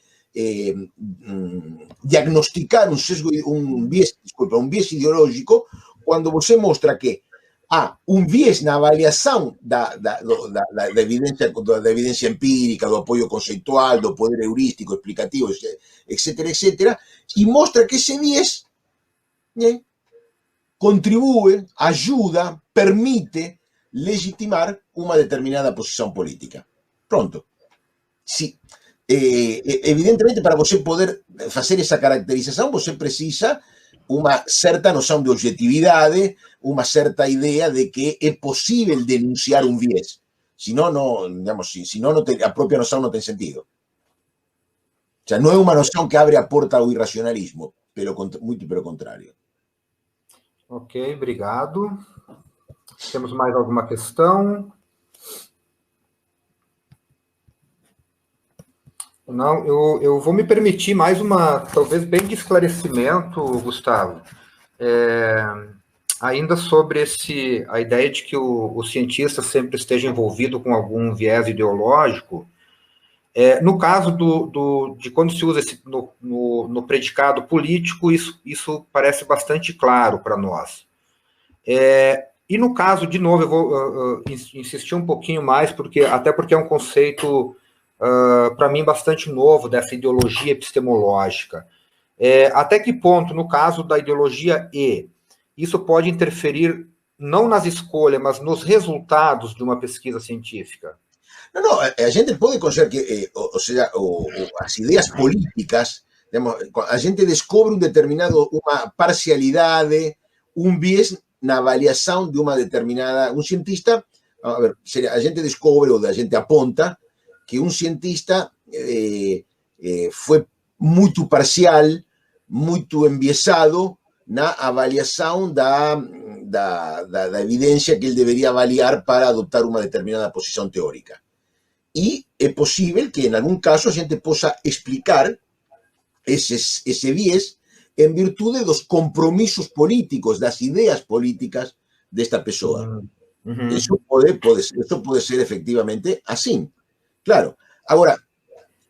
diagnosticar um viés ideológico quando você mostra que há um viés na avaliação da evidência empírica, do apoio conceitual, do poder heurístico, explicativo, etc., e mostra que esse viés contribui, ajuda, permite legitimar uma determinada posição política. Pronto. Sí. Evidentemente, para você poder fazer essa caracterização, você precisa uma certa noção de objetividade, uma certa ideia de que é possível denunciar um viés. Senão, a própria noção não tem sentido. O sea, não é uma noção que abre a porta ao irracionalismo, muito pelo contrário. Ok, obrigado. Temos mais alguma questão? Não, eu vou me permitir mais uma, talvez bem de esclarecimento, Gustavo, ainda sobre a ideia de que o cientista sempre esteja envolvido com algum viés ideológico. No caso de quando se usa no predicado político, isso parece bastante claro para nós. E no caso, de novo, eu vou insistir um pouquinho mais, até porque é um conceito, para mim, bastante novo, dessa ideologia epistemológica. Até que ponto, no caso da ideologia isso pode interferir não nas escolhas, mas nos resultados de uma pesquisa científica? Não, a gente pode considerar que, as ideias políticas, digamos, a gente descobre uma parcialidade, um viés na avaliação de uma determinada... Um cientista, a gente descobre, ou a gente aponta, que um cientista foi muito parcial, muito enviesado na avaliação da evidência que ele deveria avaliar para adoptar uma determinada posição teórica. E é possível que, em algum caso, a gente possa explicar esse viés em virtude dos compromissos políticos, das ideias políticas desta pessoa. Isso pode ser efectivamente assim. Claro. Agora,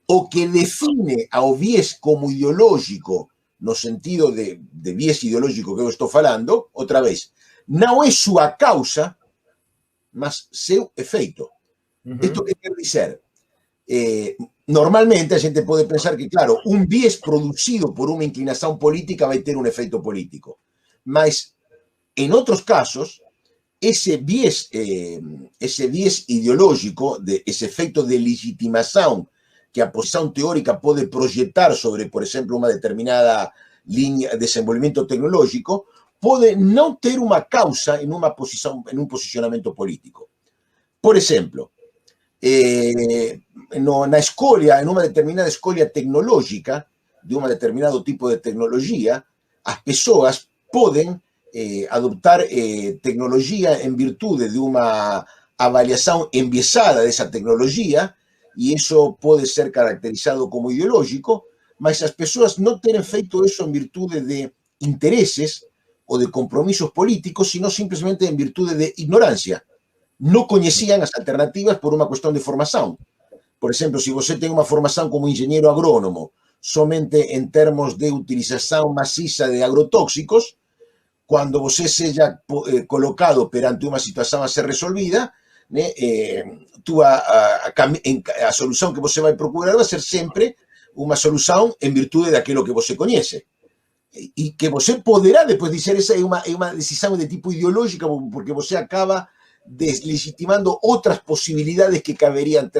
o que define ao viés como ideológico, no sentido de viés ideológico que eu estou falando, outra vez, não é sua causa, mas seu efeito. Isto que quer dizer? Normalmente a gente pode pensar que, claro, um viés produzido por uma inclinação política vai ter um efeito político. Mas En otros casos, ese viés ideológico, ese efecto de legitimación que a posición teórica puede proyectar sobre, por ejemplo, una determinada línea de desenvolvimiento tecnológico, puede no tener una causa en un posicionamiento político. Por ejemplo, en una determinada escolha tecnológica, de un determinado tipo de tecnología, las personas pueden adoptar tecnología en virtud de una avaliación enviesada de esa tecnología, y eso puede ser caracterizado como ideológico, mas las personas no tienen feito eso en virtud de intereses o de compromisos políticos, sino simplemente en virtud de ignorancia. No conocían las alternativas por una cuestión de formación. Por ejemplo, si usted tiene una formación como ingeniero agrónomo, somente en términos de utilización maciza de agrotóxicos, cuando usted sea colocado perante una situación a ser resolvida, a solución que usted va a procurar va a ser siempre una solución en virtud de aquello que usted conoce. Y que usted podrá después decir esa es una decisión de tipo ideológica, porque usted acaba deslegitimando otras posibilidades que caberían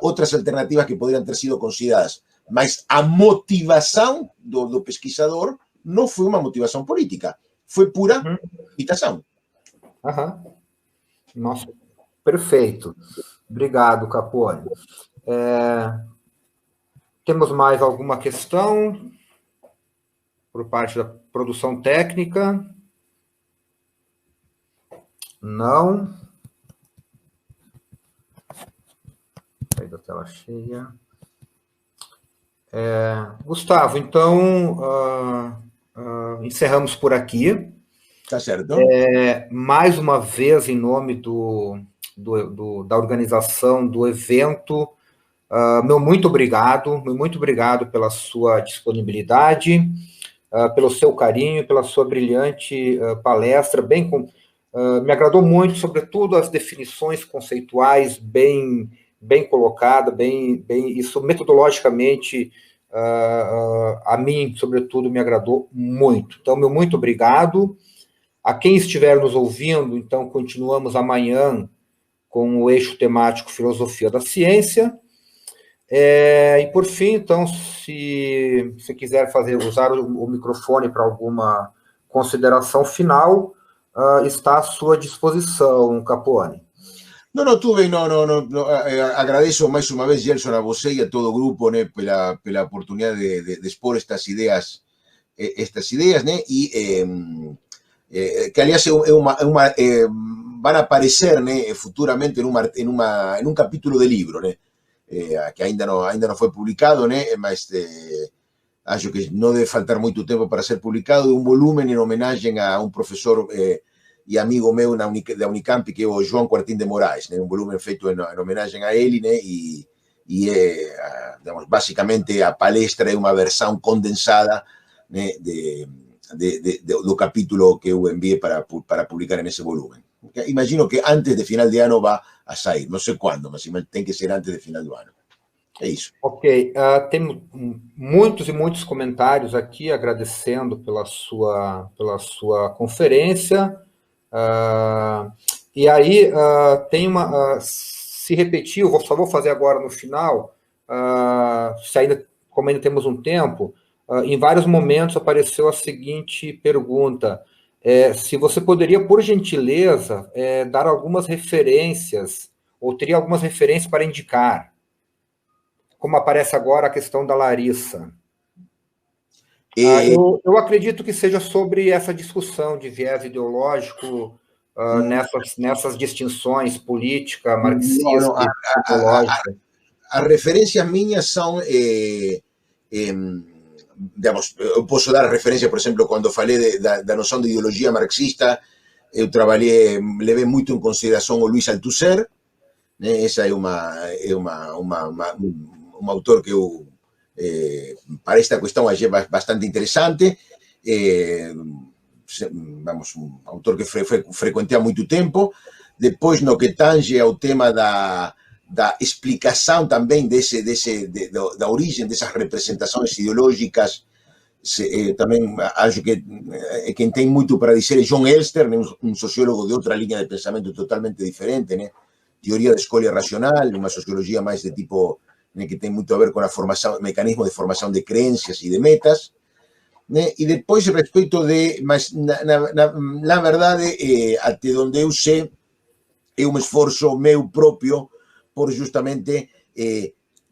otras alternativas que podrían ter sido consideradas. Mas a motivación do pesquisador no fue una motivación política, fue pura imitação. Nossa, perfeito. Obrigado, Capone. Temos mais alguma questão por parte da produção técnica? Não. Saí da tela cheia. Gustavo, então, encerramos por aqui. Tá certo. Mais uma vez, em nome da organização do evento, meu muito obrigado pela sua disponibilidade, pelo seu carinho, pela sua brilhante palestra, me agradou muito, sobretudo, as definições conceituais bem colocada, isso metodologicamente, a mim, sobretudo, me agradou muito. Então, meu muito obrigado. A quem estiver nos ouvindo, então, continuamos amanhã com o eixo temático Filosofia da Ciência. E, por fim, então, se você quiser usar o microfone para alguma consideração final, está à sua disposição, Capone. No, tuve, agradezco más una vez, Gelson, a vos y a todo el grupo, pela oportunidad de expor estas ideas, y que aliás van a aparecer futuramente en un capítulo de libro, que ainda no fue publicado, mas acho que no debe faltar mucho tiempo para ser publicado, un volumen en homenaje a un profesor y amigo meu da Unicamp, que é o João Quartim de Moraes, un volumen feito en homenaje a ele, y digamos, básicamente a palestra é una versión condensada do capítulo que eu envié para publicar en ese volumen. Imagino que antes de final de ano va a sair, no sé cuándo, mas tem que ser antes de final do ano. É isso. Ok, tem muitos e muitos comentários aqui agradecendo pela sua conferência. E aí tem se repetiu, só vou fazer agora no final, como ainda temos um tempo, em vários momentos apareceu a seguinte pergunta: se você poderia, por gentileza, dar algumas referências, ou teria algumas referências para indicar, como aparece agora a questão da Larissa. Eu acredito que seja sobre essa discussão de viés ideológico nessas distinções política, marxista e psicológica. As referências minhas são, digamos, eu posso dar referência, por exemplo, quando falei da noção de ideologia marxista, eu levei muito em consideração o Luis Althusser, essa é um autor que eu para esta cuestión es bastante interesante, vamos, un autor que frecuenté mucho tiempo. Después, no que tange ao tema da explicación también da origem de esas representaciones ideológicas também acho que quem tem muito para dizer é John Elster, né, um sociólogo de outra linha de pensamento totalmente diferente, né? Teoria da escolha racional, uma sociologia mais de tipo, né, que tem muito a ver com a formação, mecanismo de formação de crenças e de metas, né? E depois, respeito de, mas na verdade, até onde eu sei, é um esforço meu próprio por justamente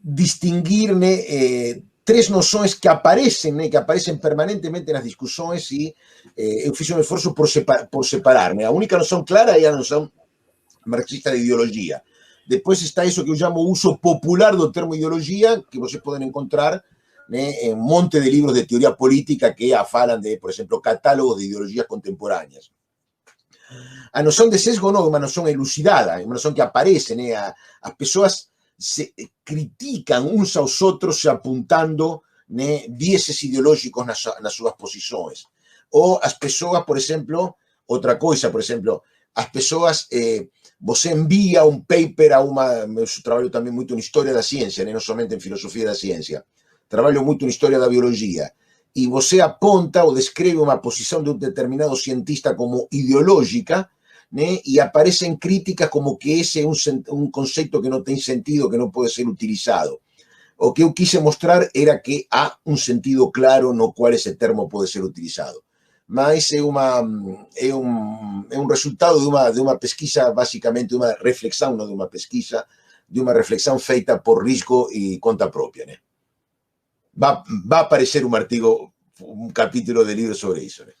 distinguir, né, três noções que aparecem, né, que aparecem permanentemente nas discussões, e eu fiz um esforço por separar. Né? A única noção clara é a noção marxista de ideologia. Depois está isso que eu chamo o uso popular do termo ideologia, que vocês podem encontrar, né, em um monte de livros de teoria política que falam de, por exemplo, catálogos de ideologias contemporâneas. A noção de sesgo não é uma noção elucidada, é uma noção que aparece, né? As pessoas se criticam uns aos outros apontando, né, vieses ideológicos nas suas posições. Ou as pessoas, por exemplo, outra coisa, por exemplo, as pessoas, você envia um paper a uma... Eu trabalho também muito em história da ciência, né? Não somente em filosofia da ciência. Trabalho muito em história da biologia. E você aponta ou descreve uma posição de um determinado cientista como ideológica, né? E aparecem críticas como que esse é um conceito que não tem sentido, que não pode ser utilizado. O que eu quise mostrar era que há um sentido claro no qual esse termo pode ser utilizado. Mas é um resultado de uma pesquisa, basicamente, de uma reflexão, não de uma pesquisa, de uma reflexão feita por risco e conta própria, né? Vai aparecer um artigo, um capítulo de livro sobre isso, né?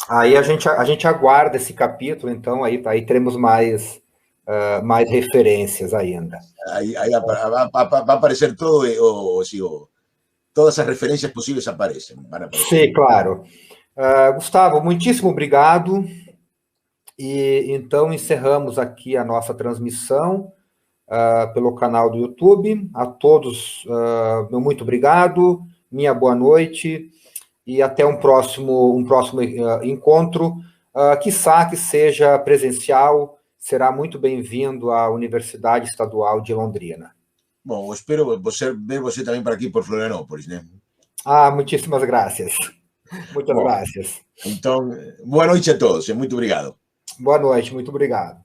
Aí a gente aguarda esse capítulo, então aí teremos mais referências ainda. Aí vai aparecer todo, todas as referências possíveis aparecem. Sim, claro. Gustavo, muitíssimo obrigado. E então encerramos aqui a nossa transmissão pelo canal do YouTube. A todos, meu muito obrigado, minha boa noite. E até um próximo encontro, quiçá que seja presencial, será muito bem-vindo à Universidade Estadual de Londrina. Bom, espero ver você também por aqui, por Florianópolis, né? Muitíssimas graças. Muitas graças. Então, boa noite a todos, muito obrigado. Boa noite, muito obrigado.